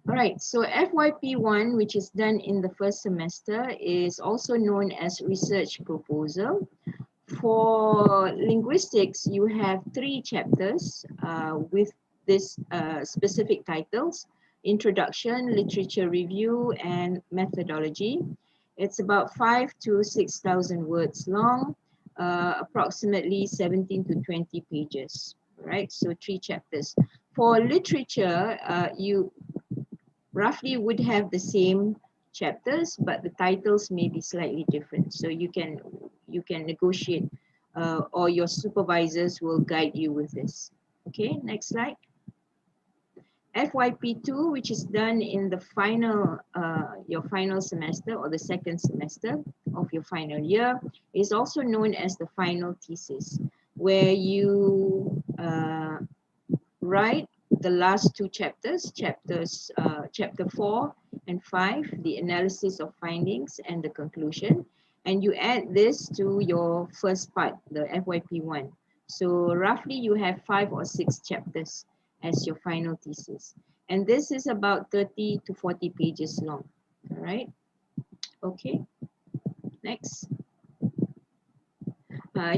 S6: All right, so FYP1, which is done in the 1st semester, is also known as research proposal. For linguistics, you have 3 chapters with this specific titles: Introduction, Literature Review, and Methodology. It's about 5,000 to 6,000 words long, approximately 17 to 20 pages. Right, so 3 chapters. For literature, you roughly would have the same chapters, but the titles may be slightly different. So you can negotiate, or your supervisors will guide you with this. Okay, next slide. FYP2, which is done in the final, your final semester or the 2nd semester of your final year, is also known as the final thesis, where you write the last 2 chapters, chapter 4 and 5, the analysis of findings and the conclusion, and you add this to your first part, the FYP1. So roughly you have 5 or 6 chapters as your final thesis. And this is about 30 to 40 pages long, all right? Okay, next.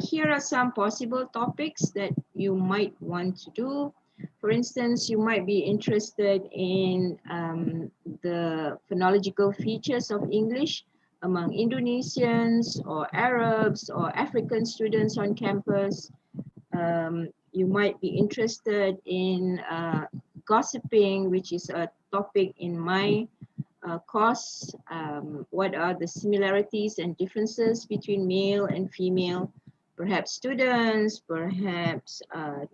S6: Here are some possible topics that you might want to do. For instance, you might be interested in the phonological features of English among Indonesians or Arabs or African students on campus. You might be interested in gossiping, which is a topic in my course. What are the similarities and differences between male and female? Perhaps students, perhaps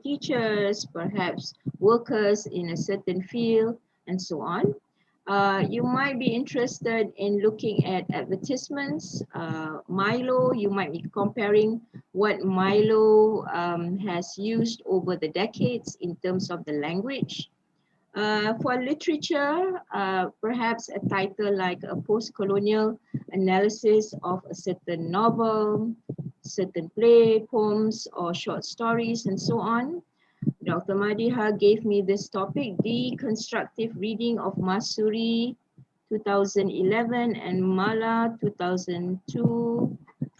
S6: teachers, perhaps workers in a certain field, and so on. You might be interested in looking at advertisements. Milo, you might be comparing what Milo has used over the decades in terms of the language. For literature, perhaps a title like a post-colonial analysis of a certain novel, certain play, poems, or short stories, and so on. Dr. Madiha gave me this topic, Deconstructive Reading of Masuri 2011 and Mala 2002.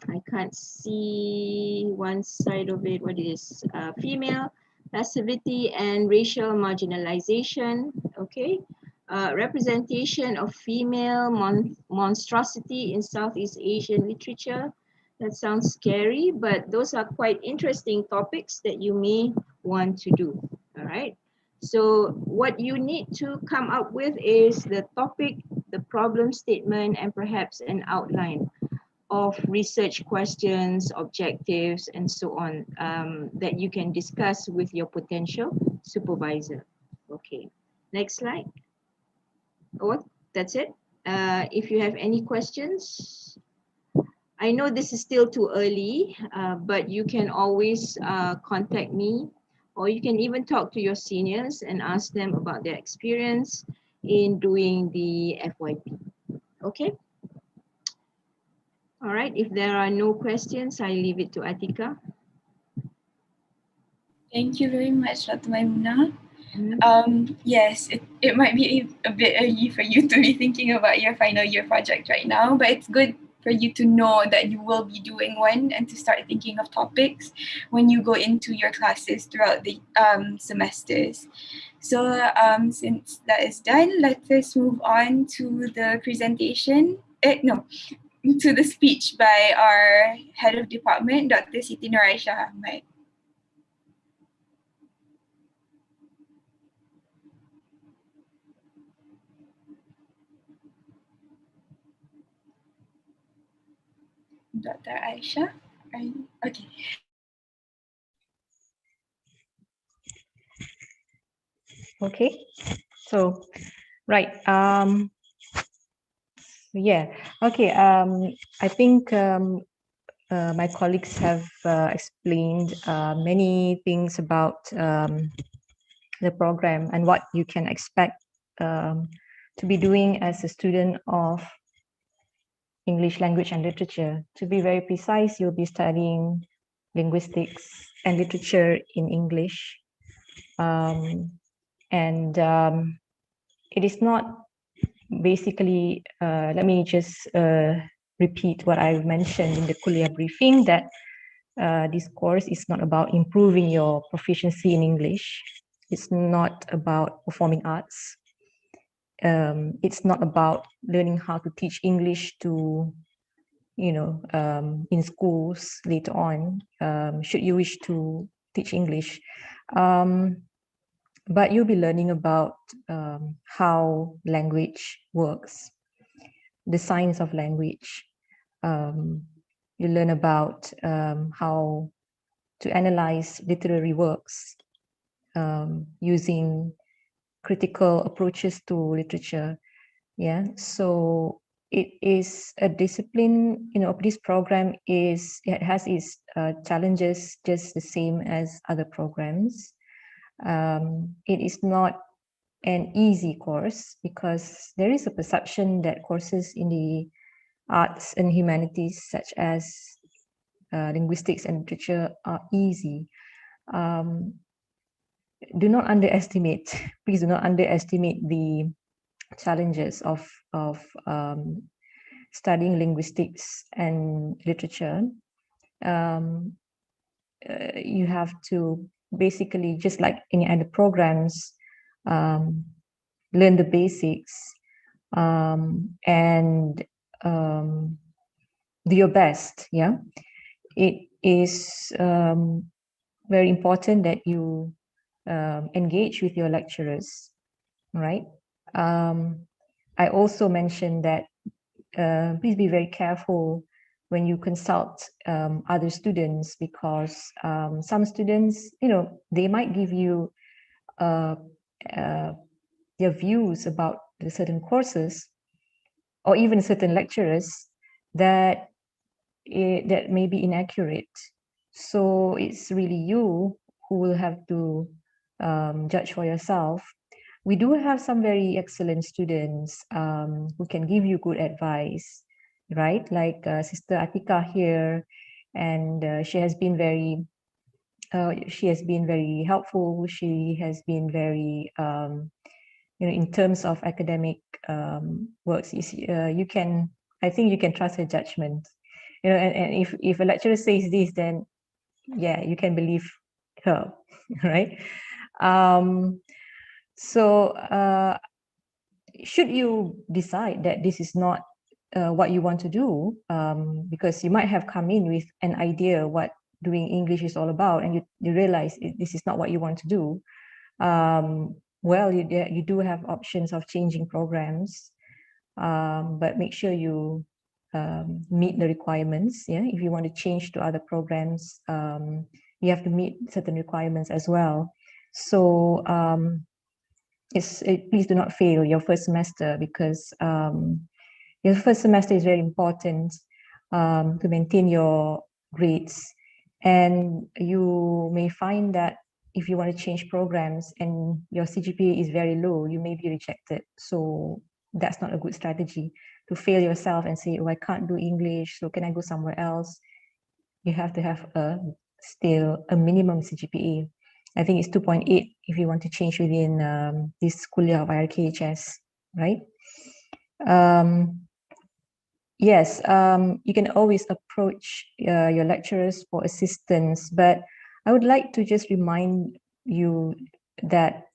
S6: I can't see one side of it. What is female passivity and racial marginalization? Okay. representation of female monstrosity in Southeast Asian literature. That sounds scary, but those are quite interesting topics that you may want to do, all right? So what you need to come up with is the topic, the problem statement, and perhaps an outline of research questions, objectives, and so on that you can discuss with your potential supervisor. Okay, next slide. Oh, that's it. If you have any questions, I know this is still too early, but you can always contact me, or you can even talk to your seniors and ask them about their experience in doing the FYP. Okay. All right, if there are no questions, I leave it to Atika.
S3: Thank you very much, Dr. Maimuna. Yes, it might be a bit early for you to be thinking about your final year project right now, but it's good for you to know that you will be doing one and to start thinking of topics when you go into your classes throughout the semesters. So since that is done, let us move on to the presentation. To the speech by our head of department, Dr. Siti Nuraisha Ahmad. Dr. Aisha, are you okay?
S11: Okay, so right. Yeah. Okay. I think my colleagues have explained many things about the program and what you can expect to be doing as a student of English language and literature. To be very precise, you'll be studying linguistics and literature in English. It is not basically, let me just repeat what I mentioned in the Kuliah briefing, that this course is not about improving your proficiency in English. It's not about performing arts. It's not about learning how to teach English to, in schools later on, should you wish to teach English. But you'll be learning about how language works, the science of language. You learn about how to analyze literary works using critical approaches to literature. Yeah, so it is a discipline, this program it has its challenges just the same as other programs. It is not an easy course because there is a perception that courses in the arts and humanities such as linguistics and literature are easy. Do not underestimate, please do not underestimate the challenges of studying linguistics and literature. You have to basically, just like any other programs, learn the basics and do your best. Yeah, it is very important that you engage with your lecturers, right? I also mentioned that please be very careful when you consult other students, because some students, they might give you their views about the certain courses or even certain lecturers that may be inaccurate. So it's really you who will have to judge for yourself. We do have some very excellent students who can give you good advice, right? Like Sister Atika here, and she has been very helpful. She has been very, in terms of academic works. I think you can trust her judgment. And if a lecturer says this, then yeah, you can believe her, right? So
S14: should you decide that this is not what you want to do, because you might have come in with an idea what doing English is all about, and you realize this is not what you want to do, well, you do have options of changing programs, but make sure you meet the requirements. Yeah, if you want to change to other programs, you have to meet certain requirements as well. So please do not fail your first semester, because your first semester is very important to maintain your grades. And you may find that if you want to change programs and your CGPA is very low, you may be rejected. So that's not a good strategy to fail yourself and say, oh, I can't do English, so can I go somewhere else? You have to have still a minimum CGPA. I think it's 2.8 if you want to change within this kuliah of IRKHS, right? Yes, you can always approach your lecturers for assistance, but I would like to just remind you that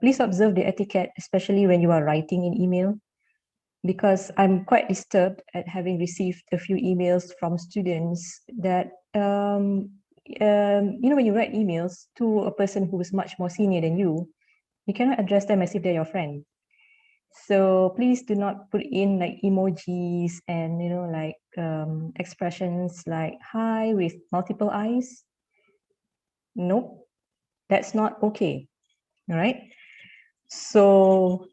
S14: please observe the etiquette, especially when you are writing in email, because I'm quite disturbed at having received a few emails from students that, you know, when you write emails to a person who is much more senior than you cannot address them as if they're your friend. So please do not put in like emojis and, you know, like expressions like hi with multiple eyes. Nope, that's not okay. All right. So,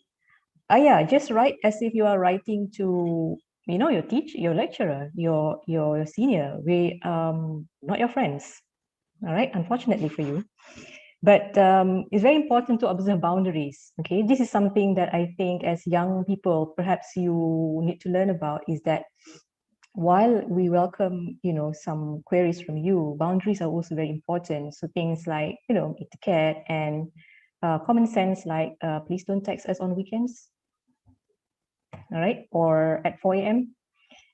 S14: yeah, just write as if you are writing to, you know, your teacher, your lecturer, your senior. We not your friends. All right. Unfortunately for you. But it's very important to observe boundaries. Okay, this is something that I think as young people, perhaps you need to learn about, is that while we welcome, you know, some queries from you, boundaries are also very important. So things like, you know, etiquette and common sense, like please don't text us on weekends. All right, or at 4 a.m.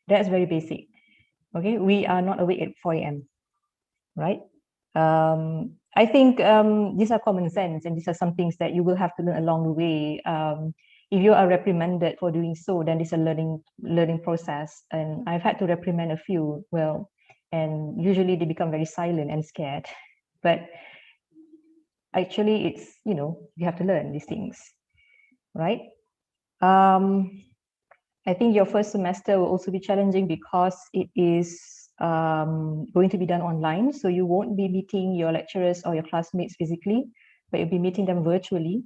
S14: That's very basic. Okay, we are not awake at 4 a.m. right? I think these are common sense, and these are some things that you will have to learn along the way. If you are reprimanded for doing so, then it's a learning process. And I've had to reprimand a few, well, and usually they become very silent and scared. But actually, it's, you know, you have to learn these things, right? I think your first semester will also be challenging because it is going to be done online. So you won't be meeting your lecturers or your classmates physically, but you'll be meeting them virtually.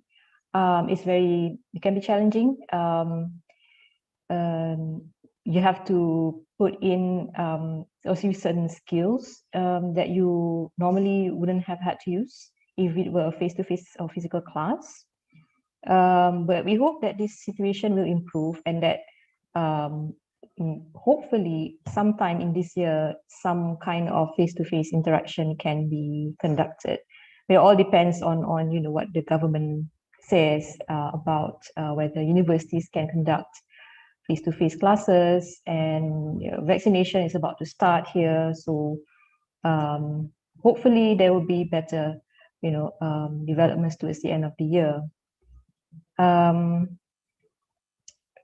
S14: It can be challenging. You have to put in also certain skills that you normally wouldn't have had to use if it were a face-to-face or physical class. But we hope that this situation will improve, and that hopefully sometime in this year, some kind of face-to-face interaction can be conducted. It all depends on you know, what the government says about whether universities can conduct face-to-face classes, and you know, vaccination is about to start here. So hopefully there will be better, you know, developments towards the end of the year.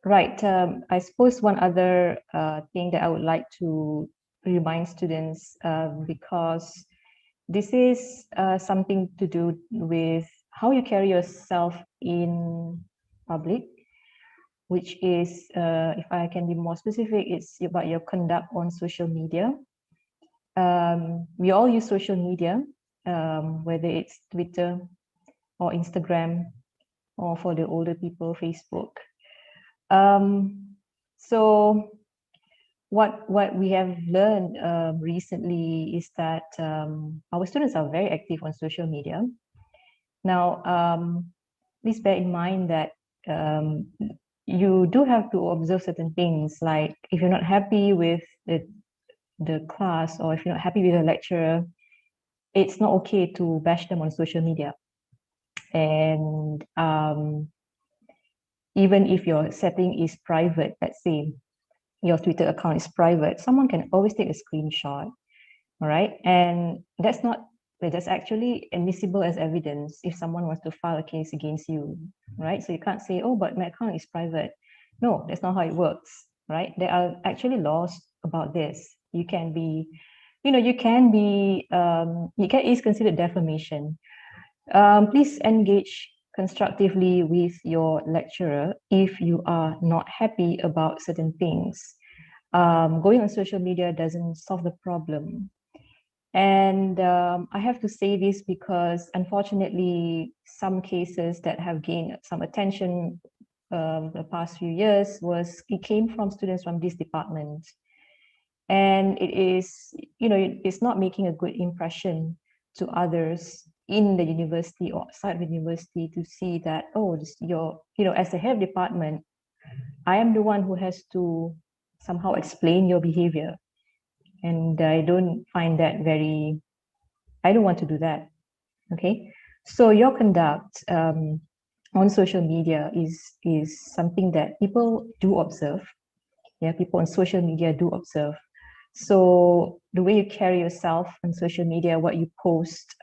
S14: Right. I suppose one other thing that I would like to remind students, because this is something to do with how you carry yourself in public, which is, if I can be more specific, it's about your conduct on social media. We all use social media, whether it's Twitter or Instagram, or for the older people, Facebook. So what we have learned recently is that our students are very active on social media. Now, please bear in mind that you do have to observe certain things, like if you're not happy with the class, or if you're not happy with a lecturer, it's not okay to bash them on social media. And even if your setting is private, let's say your Twitter account is private, someone can always take a screenshot, all right? And that's not that's actually admissible as evidence if someone wants to file a case against you, right? So you can't say, oh, but my account is private. No, that's not how it works, right? There are actually laws about this. You can be, it's considered defamation. Please engage constructively with your lecturer if you are not happy about certain things. Going on social media doesn't solve the problem. And I have to say this because unfortunately, some cases that have gained some attention the past few years it came from students from this department. And it is, it's not making a good impression to others in the university or outside the university to see that, oh, as a head of department, I am the one who has to somehow explain your behavior. And I don't find that I don't want to do that. Okay. So your conduct on social media is something that people do observe. Yeah, people on social media do observe. So the way you carry yourself on social media, what you post,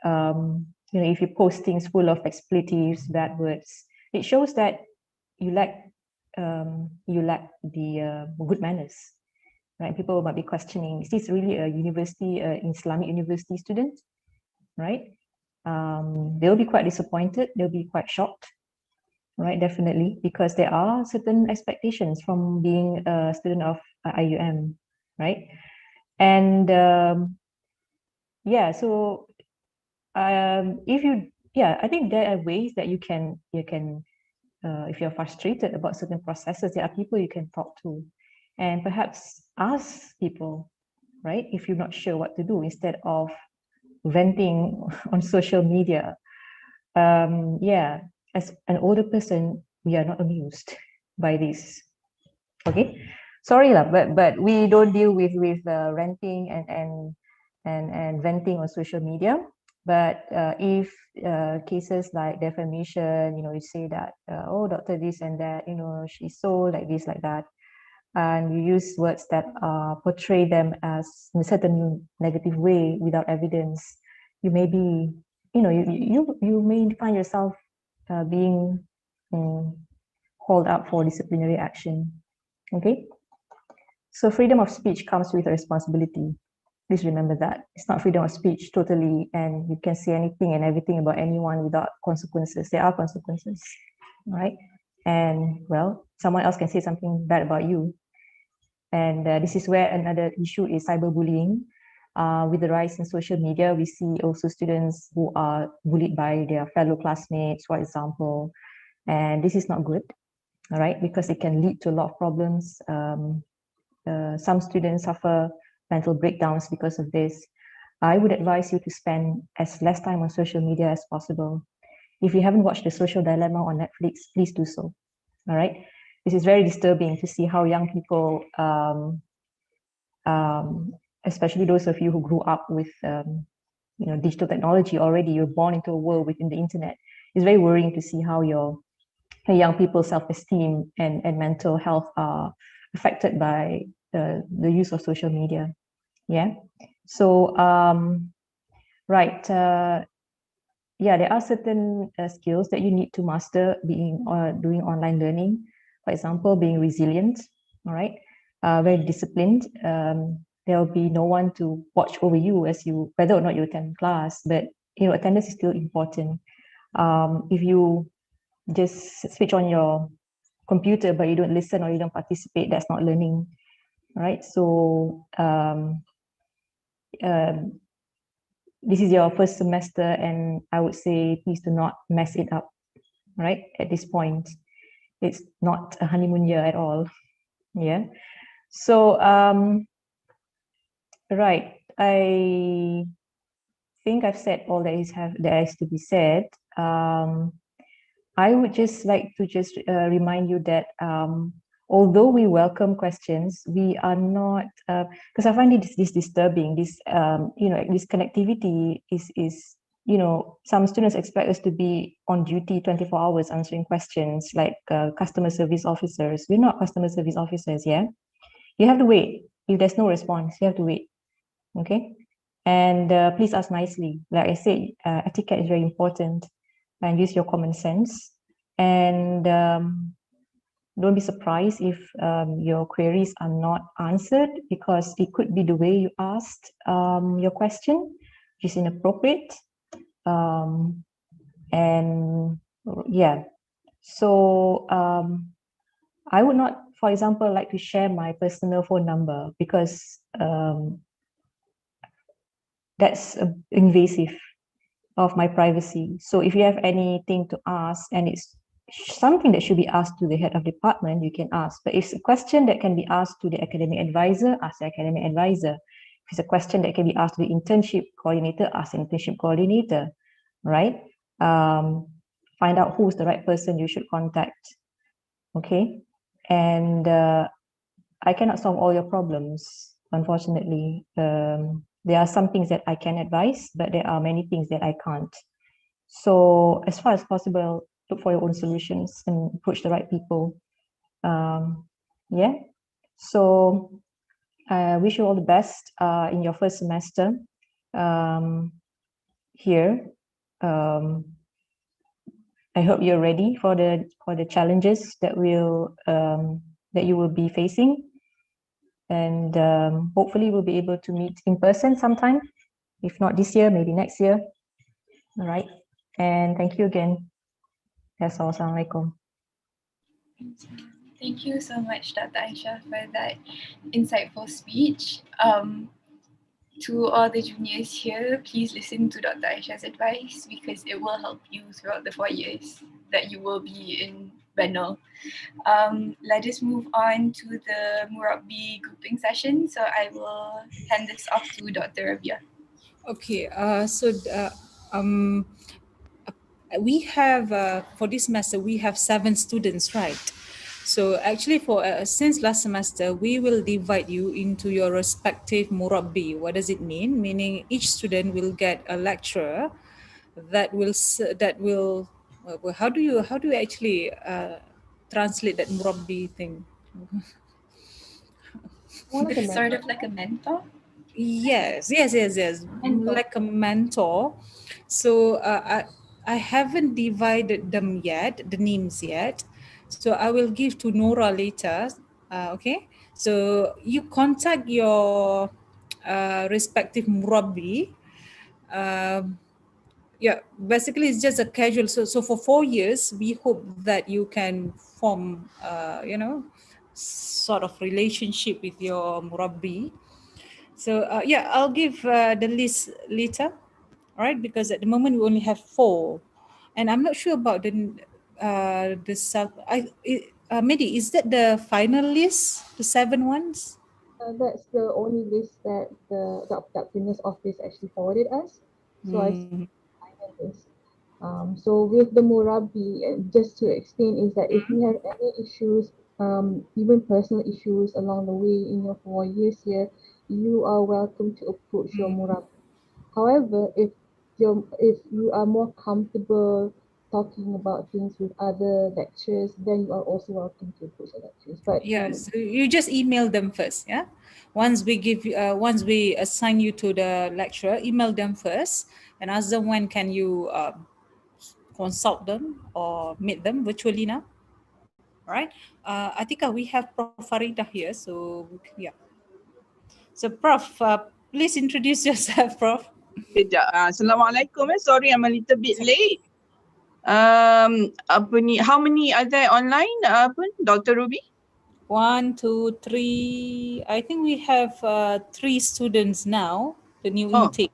S14: if you post things full of expletives, bad words, it shows that you lack the good manners, right? People might be questioning, is this really a university, Islamic university student, right? They'll be quite disappointed. They'll be quite shocked, right? Definitely, because there are certain expectations from being a student of IUM, right? And so I think there are ways that you can if you're frustrated about certain processes, there are people you can talk to and perhaps ask people, right? If you're not sure what to do, instead of venting on social media. As an older person, we are not amused by this. Okay, sorry lah, but we don't deal with ranting and venting on social media. But if cases like defamation, you say that, oh, doctor this and that, she's so like this, like that, and you use words that portray them as in a certain negative way without evidence, you may be, you may find yourself being called up for disciplinary action. Okay, so freedom of speech comes with a responsibility. Please remember that. It's not freedom of speech totally, and you can say anything and everything about anyone without consequences. There are consequences, right? And well, someone else can say something bad about you. And this is where another issue is cyberbullying. With the rise in social media, we see also students who are bullied by their fellow classmates, for example, and this is not good, all right, because it can lead to a lot of problems. Some students suffer mental breakdowns because of this. I would advise you to spend as less time on social media as possible. If you haven't watched The Social Dilemma on Netflix, please do so, all right? This is very disturbing to see how young people, especially those of you who grew up with digital technology already, you're born into a world within the internet. It's very worrying to see how your young people's self-esteem and mental health are affected by the use of social media. Yeah. So, right. There are certain skills that you need to master doing online learning. For example, being resilient, all right, very disciplined. There will be no one to watch over you whether or not you attend class, but attendance is still important. If you just switch on your computer but you don't listen or you don't participate, that's not learning, right? So this is your first semester, and I would say please do not mess it up, right? At this point, it's not a honeymoon year at all. Yeah. So right, I think I've said all that is to be said. I would just like to remind you that although we welcome questions, we are not, because I find this disturbing. This this connectivity is some students expect us to be on duty 24 hours answering questions like customer service officers. We're not customer service officers. Yeah, you have to wait. If there's no response, you have to wait. Okay, And please ask nicely. Like I said, etiquette is very important, and use your common sense. And don't be surprised if your queries are not answered, because it could be the way you asked your question, which is inappropriate. And yeah, so I would not, for example, like to share my personal phone number, because that's invasive of my privacy. So if you have anything to ask and it's something that should be asked to the head of department, you can ask. But if it's a question that can be asked to the academic advisor, ask the academic advisor. If it's a question that can be asked to the internship coordinator, ask the internship coordinator, right? Find out who's the right person you should contact, okay? And I cannot solve all your problems, unfortunately. There are some things that I can advise, but there are many things that I can't. So as far as possible, look for your own solutions and approach the right people. Yeah. So I wish you all the best in your first semester here. I hope you're ready for the challenges that you will be facing, and hopefully we'll be able to meet in person sometime. If not this year, maybe next year. All right. And thank you again. That's all. Assalamualaikum.
S3: Thank you so much, Dr. Aisha, for that insightful speech. To all the juniors here, please listen to Dr. Aisha's advice, because it will help you throughout the 4 years that you will be in Benel. Let us move on to the Murabbi grouping session. So I will hand this off to Dr. Rabia.
S2: Okay, we have, for this semester, we have 7 students, right? So actually for since last semester, we will divide you into your respective Murabbi. What does it mean? Meaning each student will get a lecturer that will, how do you actually translate that Murabbi thing?
S3: Sort of like a mentor?
S2: Yes.
S3: Mentor.
S2: Like a mentor. So I haven't divided them yet, the names yet. So I will give to Nora later. Okay. So you contact your respective Murabbi. Yeah, basically it's just a casual. So for 4 years, we hope that you can form, sort of relationship with your Murabbi. So yeah, I'll give the list later, all right? Because at the moment we only have 4, and I'm not sure about the sub. Mehdi, is that the final list, the 7 ones?
S4: That's the only list that the Dr. office actually forwarded us. So I see final list. So with the Murabi, just to explain, is that if you have any issues, even personal issues along the way in your 4 years here, you are welcome to approach your Murabi. However, if you are more comfortable talking about things with other lecturers, then you are also welcome to approach the lecturers. But
S2: yes, you just email them first, yeah. Once we assign you to the lecturer, email them first and ask them when can you consult them or meet them virtually now. All right. I think we have Prof. Farida here, so yeah. So Prof, please introduce yourself, Prof.
S15: Assalamualaikum. Sorry, I'm a little bit late. How many are there online? Dr. Ruby?
S2: 1, 2, 3. I think we have 3 students now. The new intake.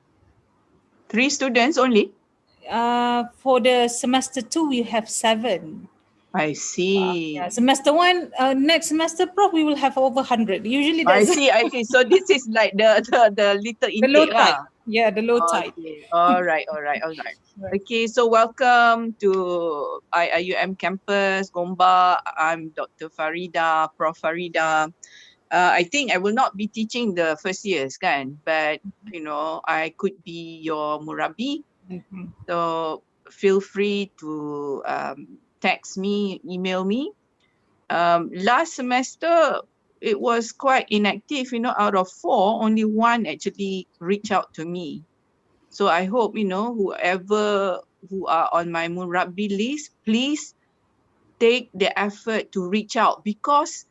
S15: 3 students only?
S2: For the semester 2, we have 7.
S15: I see.
S2: Yeah, semester 1, next semester, Prof, we will have over 100. Usually that's
S15: I see. So this is like the little intake.
S2: The low tide. Yeah, the low tide.
S15: Okay. All right.
S2: Right.
S15: Okay, so welcome to IIUM campus, Gombak. I'm Dr. Farida, Prof. Farida. I think I will not be teaching the first years, kan? But, I could be your Murabi. So feel free to text me, email me. Last semester, it was quite inactive, you know. Out of 4, only 1 actually reached out to me. So I hope, you know, whoever who are on my Murabi list, please take the effort to reach out, because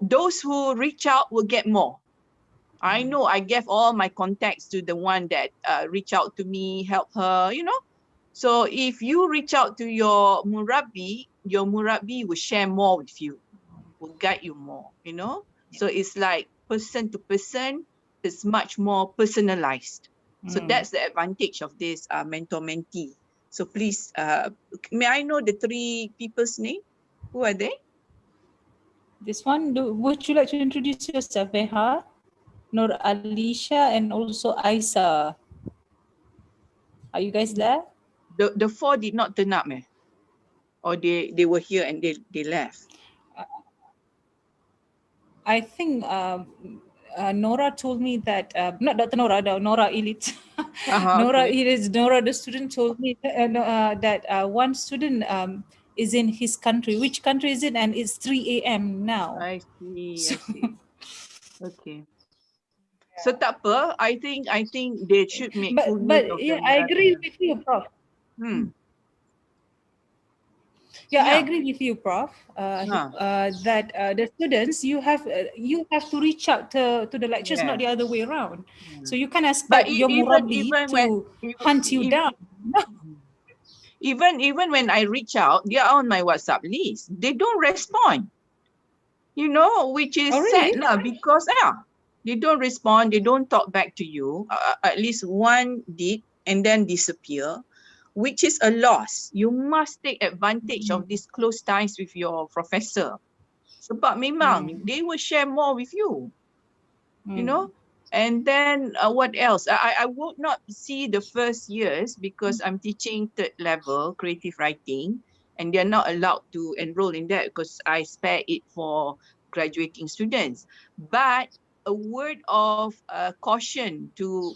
S15: those who reach out will get more. I know I gave all my contacts to the one that reach out to me, help her, you know. So if you reach out to your Murabi will share more with you, will guide you more, you know. So it's like person to person, it's much more personalized. So that's the advantage of this mentor-mentee. So please, may I know the 3 people's name? Who are they?
S2: This one, would you like to introduce yourself, Beha? Nur Alicia and also Aisa. Are you guys there?
S15: The 4 did not turn up, or they were here and they left.
S2: I think Nora told me that, not Dr. Nora, Nora Elite. Nora
S15: Okay.
S2: Elite, Nora, the student told me that one student is in his country. Which country is it? And it's 3 a.m. now.
S15: I see, I see. Okay. So tak apa, I think they should make full use
S2: But
S15: of
S2: yeah,
S15: the
S2: I agree
S15: Murabi.
S2: with you, Prof. Yeah, I agree with you, Prof. That the students, you have to reach out to the lectures, not the other way around. So you can expect your Murabi to hunt you down.
S15: Even when I reach out, they are on my WhatsApp list. They don't respond. You know, which is sad lah, because they don't respond, they don't talk back to you. At least one did and then disappear, which is a loss. You must take advantage of these close ties with your professor. Sebab memang they will share more with you. You know, and then what else? I would not see the first years because I'm teaching 3rd level creative writing, and they're not allowed to enroll in that because I spare it for graduating students. But a word of caution to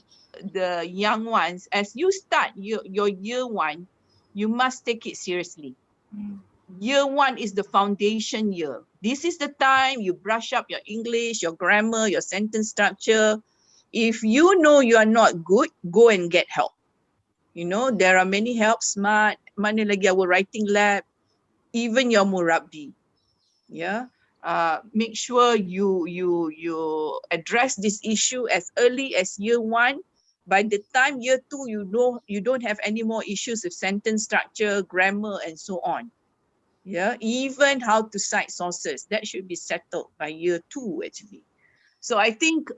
S15: the young ones: as you start your year 1, you must take it seriously. Year 1 is the foundation year. This is the time you brush up your English, your grammar, your sentence structure. If you know you are not good, go and get help. You know, there are many help, Smart, mana lagi our writing lab, even your Murabi. Yeah. Make sure you address this issue as early as year 1. By the time year 2, you don't have any more issues with sentence structure, grammar, and so on. Yeah, even how to cite sources, that should be settled by year 2 actually. So I think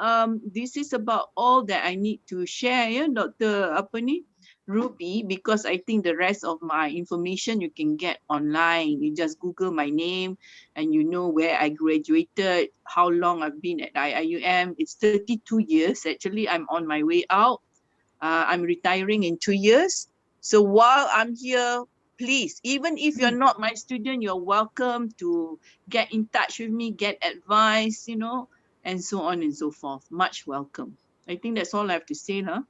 S15: this is about all that I need to share, yeah, Dr. Ruby, because I think the rest of my information you can get online. You just Google my name and you know where I graduated, how long I've been at IIUM. It's 32 years. Actually, I'm on my way out. I'm retiring in 2 years. So while I'm here, please, even if you're not my student, you're welcome to get in touch with me, get advice, you know, and so on and so forth. Much welcome. I think that's all I have to say, huh?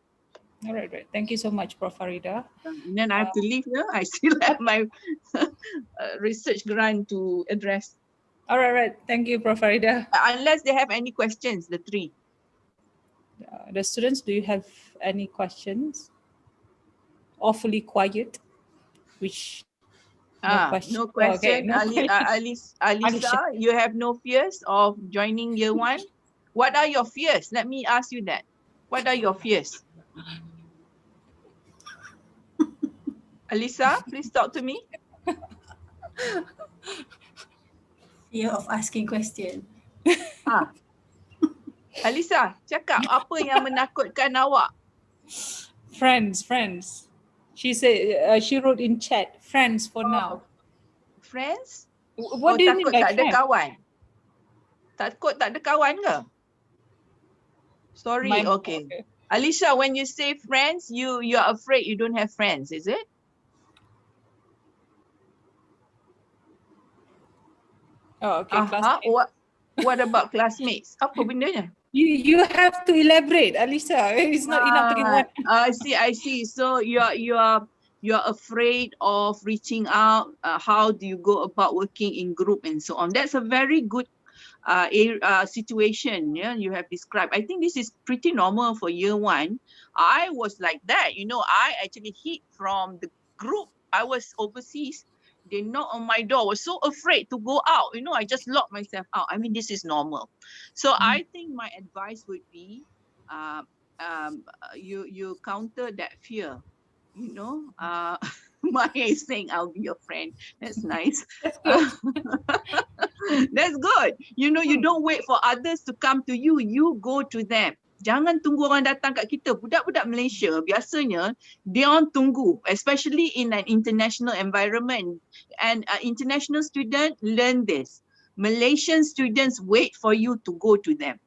S2: All right, right. Thank you so much, Prof. Farida.
S15: And then I have to leave here. I still have my research grant to address.
S2: All right, right. Thank you, Prof. Farida.
S15: Unless they have any questions, the 3.
S2: The students, do you have any questions? Awfully quiet, which no question.
S15: No question.
S2: Okay,
S15: Alisa, you have no fears of joining year 1? What are your fears? Let me ask you that. What are your fears? Alisa, please talk to me.
S1: Fear of asking question.
S15: Alisa, cakap apa yang menakutkan awak?
S2: Friends. She said, she wrote in chat, friends for now.
S15: Friends?
S2: What do you mean by
S15: tak ada
S2: friends?
S15: kawan? Takut tak ada kawan ke? Sorry, okay. Alicia, when you say friends, you're afraid you don't have friends, is it?
S2: Oh, okay.
S15: What about classmates? Apa bendanya?
S2: You have to elaborate, Alisa. It's not enough to give one.
S15: I see. So you're afraid of reaching out. How do you go about working in group and so on? That's a very good situation, yeah, you have described. I think this is pretty normal for year one. I was like that, you know, I actually hid from the group. I was overseas. They knocked on my door. I was so afraid to go out. You know, I just locked myself out. I mean, this is normal. So I think my advice would be, you counter that fear. You know, Maya is saying, "I'll be your friend." That's nice.
S3: That's good.
S15: That's good. You know, you don't wait for others to come to you. You go to them. Jangan tunggu orang datang kat kita. Budak-budak Malaysia biasanya dia orang tunggu, especially in an international environment. And international students learn this. Malaysian students wait for you to go to them.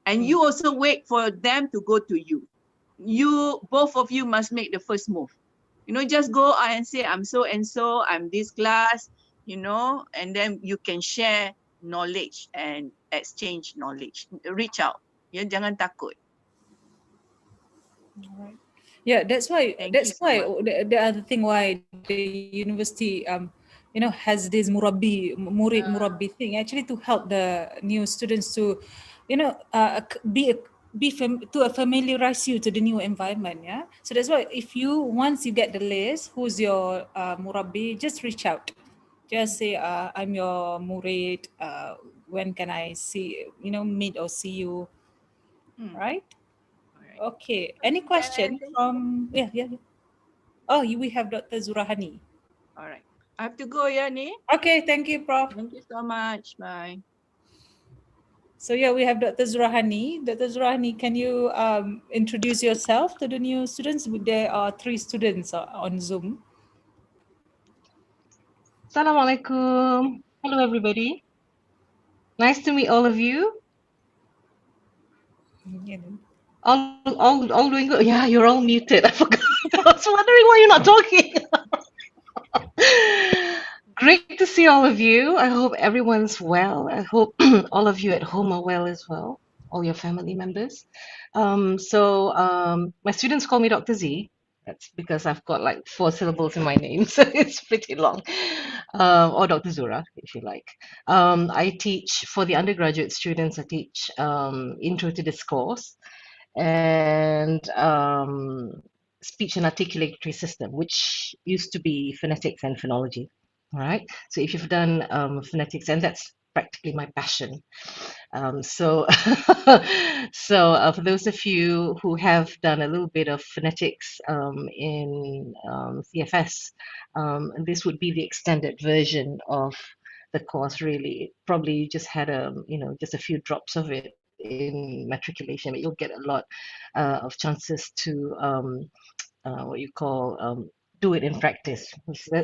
S15: And you also wait for them to go to you. Both of you must make the first move. You know, just go and say, I'm so and so, I'm this class, you know, and then you can share knowledge and exchange knowledge. Reach out. Ya, jangan takut.
S2: Alright. Yeah, that's why
S15: Thank you so much.
S2: the other thing why the university you know has this murid murabbi thing actually to help the new students to you know to familiarize you to the new environment. Yeah, so that's why if you once you get the list who's your murabbi, just reach out, just say I'm your murid, when can I see, you know, meet or see you, right? Okay, any question from yeah. Oh, we have Dr. Zurahani.
S15: All right, I have to go, yeah, Ni.
S2: Okay, thank you, Prof.
S15: Thank you so much. Bye.
S2: So yeah, we have Dr. Zurahani. Dr. Zurahani, can you introduce yourself to the new students? There are 3 students on Zoom.
S16: Assalamualaikum. Hello, everybody. Nice to meet all of you. All doing good. Yeah, you're all muted. I forgot. I was wondering why you're not talking. Great to see all of you. I hope everyone's well. I hope all of you at home are well as well, all your family members. My students call me Dr. Z. That's because I've got like 4 syllables in my name, so it's pretty long. Or Dr. Zura, if you like. I teach for the undergraduate students. I teach Intro to Discourse and Speech and Articulatory System, which used to be phonetics and phonology. All right. So if you've done phonetics, and that's practically my passion. For those of you who have done a little bit of phonetics in CFS, this would be the extended version of the course. Really, probably you just had just a few drops of it in matriculation, but you'll get a lot of chances to what you call do it in practice.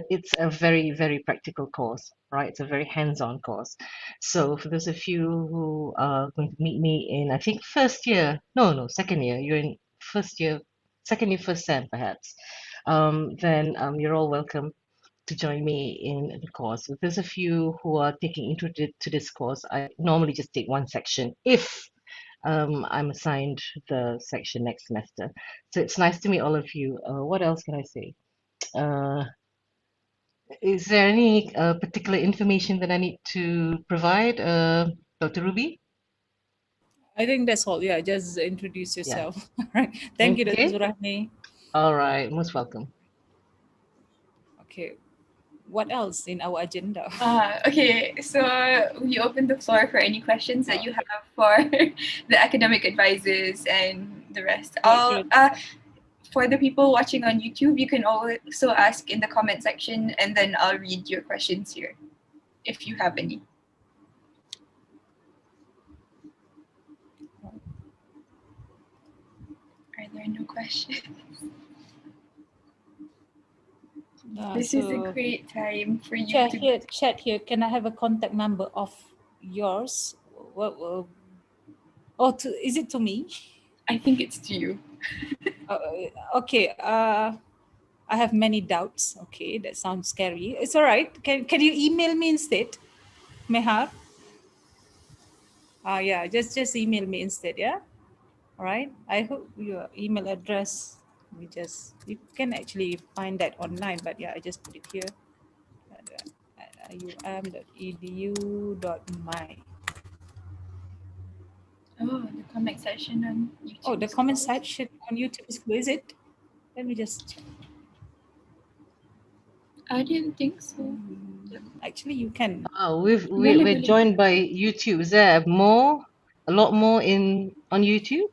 S16: It's a very, very practical course, right? It's a very hands-on course. So for those of you who are going to meet me in, I think second year, you're in first year, second year, first sem perhaps, then you're all welcome to join me in the course. If there's a few who are taking intro to this course, I normally just take one section if I'm assigned the section next semester. So it's nice to meet all of you. What else can I say? Is there any particular information that I need to provide, Dr. Ruby?
S2: I think that's all. Yeah, just introduce yourself. Yeah. All right. Thank you, Dr. Zurahani.
S16: All right, most welcome.
S2: Okay. What else in our agenda?
S3: Okay, so we open the floor for any questions that you have for the academic advisors and the rest. For the people watching on YouTube, you can also ask in the comment section, and then I'll read your questions here, if you have any. Are there no questions? This is a great time for you to
S2: chat here. Can I have a contact number of yours? Is it to me?
S3: I think it's to you.
S2: Okay. I have many doubts. Okay, that sounds scary. It's all right. Can you email me instead, Mehar? Yeah, just email me instead. Yeah. All right. I hope your email address. You can actually find that online, but yeah, I just put it here. ium.edu.my.
S3: Oh, the comment section on YouTube.
S2: Oh, the comment section on YouTube is it? Let me just check.
S3: I didn't think so.
S2: Actually, you can.
S16: Oh, we're joined by YouTube. Is there a lot more on YouTube?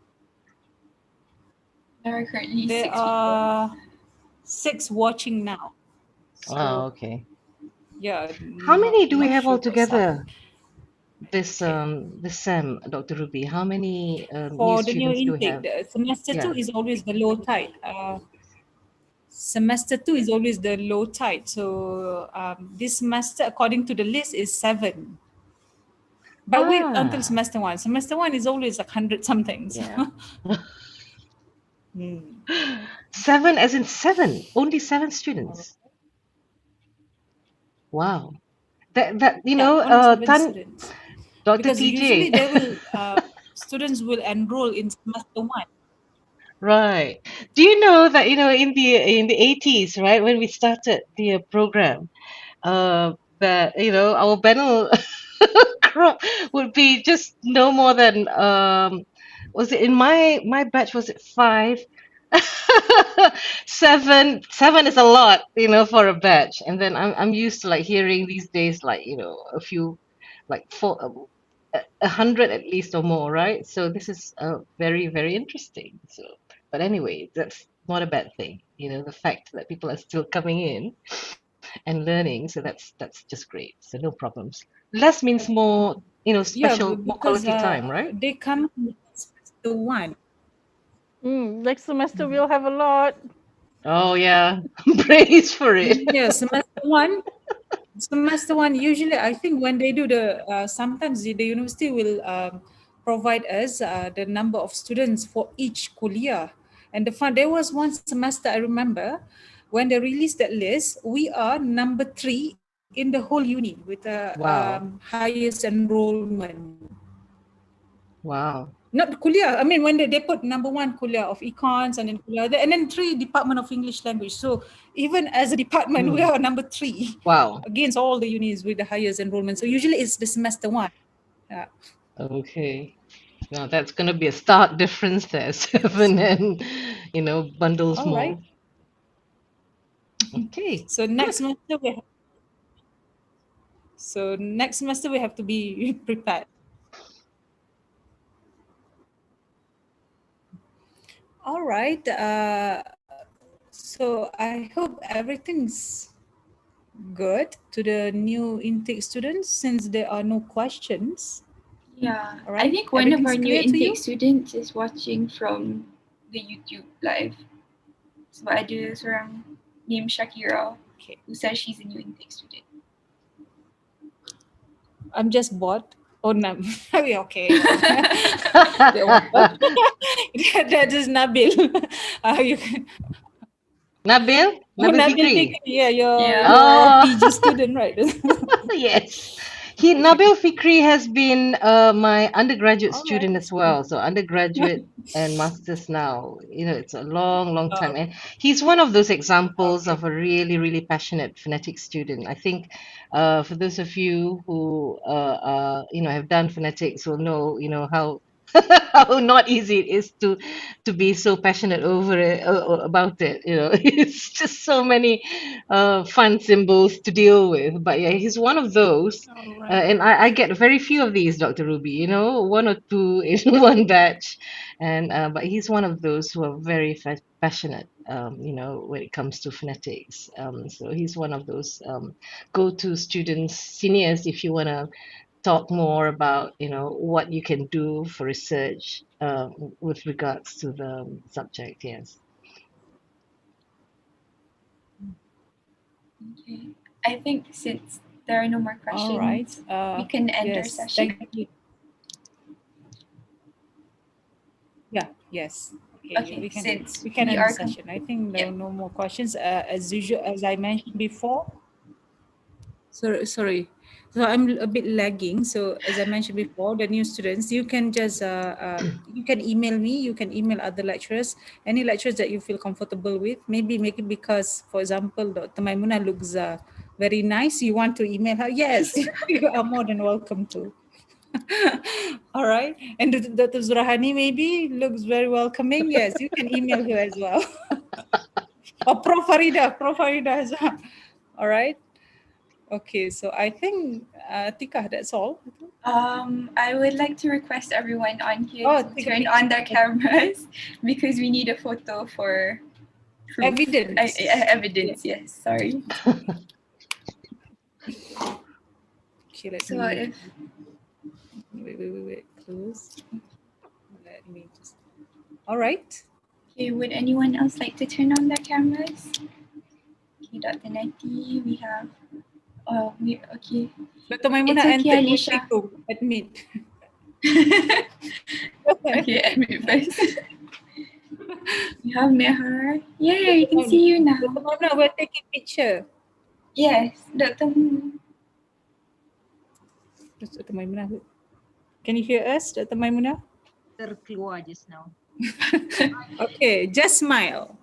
S3: There are currently
S2: There
S3: 6
S2: are
S3: people.
S2: 6 watching now. So,
S16: Oh, okay.
S2: yeah.
S16: How many do we
S2: Not
S16: have
S2: sure what's up.
S16: altogether this SEM, Dr. Ruby? How many new
S2: For the new
S16: students do we
S2: intake,
S16: have?
S2: the semester
S16: Yeah.
S2: 2 is always the low tide. Semester 2 is always the low tide. So this semester, according to the list, is 7. But wait until semester 1. Semester 1 is always like 100 something. So.
S16: Yeah. 7 as in 7, only 7 students. Wow. That you know,
S2: only 7 students.
S16: Dr.
S2: Because
S16: TJ.
S2: usually they will students will enroll in semester 1.
S16: Right. Do you know that in the 80s, right, when we started the program, that our panel group would be just no more than was it in my batch, was it 5? 7 is a lot, for a batch. And then I'm used to like hearing these days like a few, like 100 at least or more, right? So this is very, very interesting. So, but anyway, that's not a bad thing. The fact that people are still coming in and learning, so that's just great. So no problems. Less means more, special, more
S2: because
S16: quality time, right?
S2: they come in semester 1.
S8: Next semester we'll have a lot.
S16: Oh yeah, praise for it.
S2: Yeah, semester 1. Semester 1, usually I think when they do sometimes the university will provide us the number of students for each kuliah. And there was one semester I remember when they released that list, we are number 3 in the whole uni with the
S16: Wow.
S2: highest enrollment.
S16: Wow.
S2: Not kuliah. I mean, when they put number 1 kuliah of econs and then kuliah, and then 3 Department of English Language. So even as a department, we are number 3.
S16: Wow.
S2: Against all the unis with the highest enrollment. So usually it's the semester 1. Yeah.
S16: Okay. Now that's going to be a stark difference there, 7 and bundles
S2: All
S16: more.
S2: right.
S16: Okay.
S2: So next semester we have to be prepared. All right. So I hope everything's good to the new intake students since there are no questions.
S3: Yeah,
S2: All right.
S3: I think one of our new
S2: Everything's clear to you?
S3: intake students is watching from the YouTube live. Sebab ada seorang named Shakira who says she's a new intake student.
S2: I'm just bored. Oh no, okay. That is Nabil. You can...
S16: Nabil? Nabil Fikri?
S2: Yeah, your
S16: Oh.
S2: PG student, right?
S16: Yes. Nabil Fikri has been my undergraduate student as well. So undergraduate and masters now. It's a long, long time. And he's one of those examples of a really, really passionate phonetic student. I think for those of you who have done phonetics will know, how how not easy it is to be so passionate over it about it. It's just so many fun symbols to deal with. But yeah, he's one of those. And I get very few of these, Dr. Ruby. 1 or 2 in one batch, and but he's one of those who are very passionate. When it comes to phonetics. So he's one of those go-to students, seniors, if you want to talk more about what you can do for research with regards to the subject. Yes.
S3: Okay. I think since there are no more questions,
S2: All right.
S3: we can end our
S2: Yes,
S3: session.
S2: thank you. Yeah. Yes.
S3: Okay,
S2: we can
S3: since
S2: end
S3: we
S2: the
S3: are
S2: session. I think there are no more questions. As usual, as I mentioned before. Sorry. So I'm a bit lagging. So as I mentioned before, the new students, you can just you can email me. You can email other lecturers, any lecturers that you feel comfortable with. Maybe make it because, for example, Dr. Maimuna looks very nice. You want to email her? Yes, you are more than welcome to. All right. And Dr. Zurahani maybe looks very welcoming. Yes, you can email her as well. Or Prof. Farida as well. All right. Okay, so I think Tika, that's all.
S3: I would like to request everyone on here to
S2: take a
S3: turn
S2: picture.
S3: on their cameras because we need a photo for proof.
S2: Evidence.
S3: Evidence, yes. Sorry.
S2: Okay, let
S3: So
S2: me
S3: if
S2: wait, close. Let me just. All right.
S3: okay, would anyone else like to turn on their cameras? Okay, Dr. Neti, we have. Oh, okay.
S2: Dr. Maimuna
S3: It's okay,
S2: entered
S3: Alicia.
S2: to admit.
S3: Okay, admit first. We have Mehar. Yeah, we can see you now.
S2: Dr. Maimuna, we're taking picture.
S3: Yes, Dr.
S2: Dr. Maimuna. Can you hear us, Dr. Maimuna?
S6: Terkeluar just now.
S2: Okay, just smile.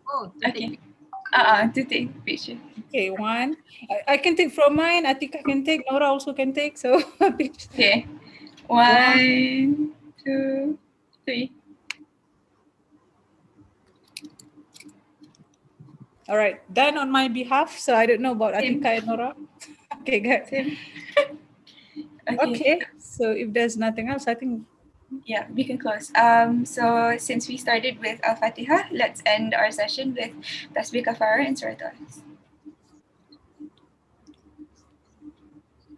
S6: Oh,
S3: okay. To take picture.
S2: Okay, one. I can take from mine. Atika can take. Nora also can take. So
S3: okay. 1, 2, 3.
S2: All right, done on my behalf. So I don't know about Atika and Nora. Okay, good. Okay. So if there's nothing else, I think.
S3: Yeah, we can close. So since we started with Al-Fatiha, let's end our session with Tasbih Kafara and Surah Taaruf.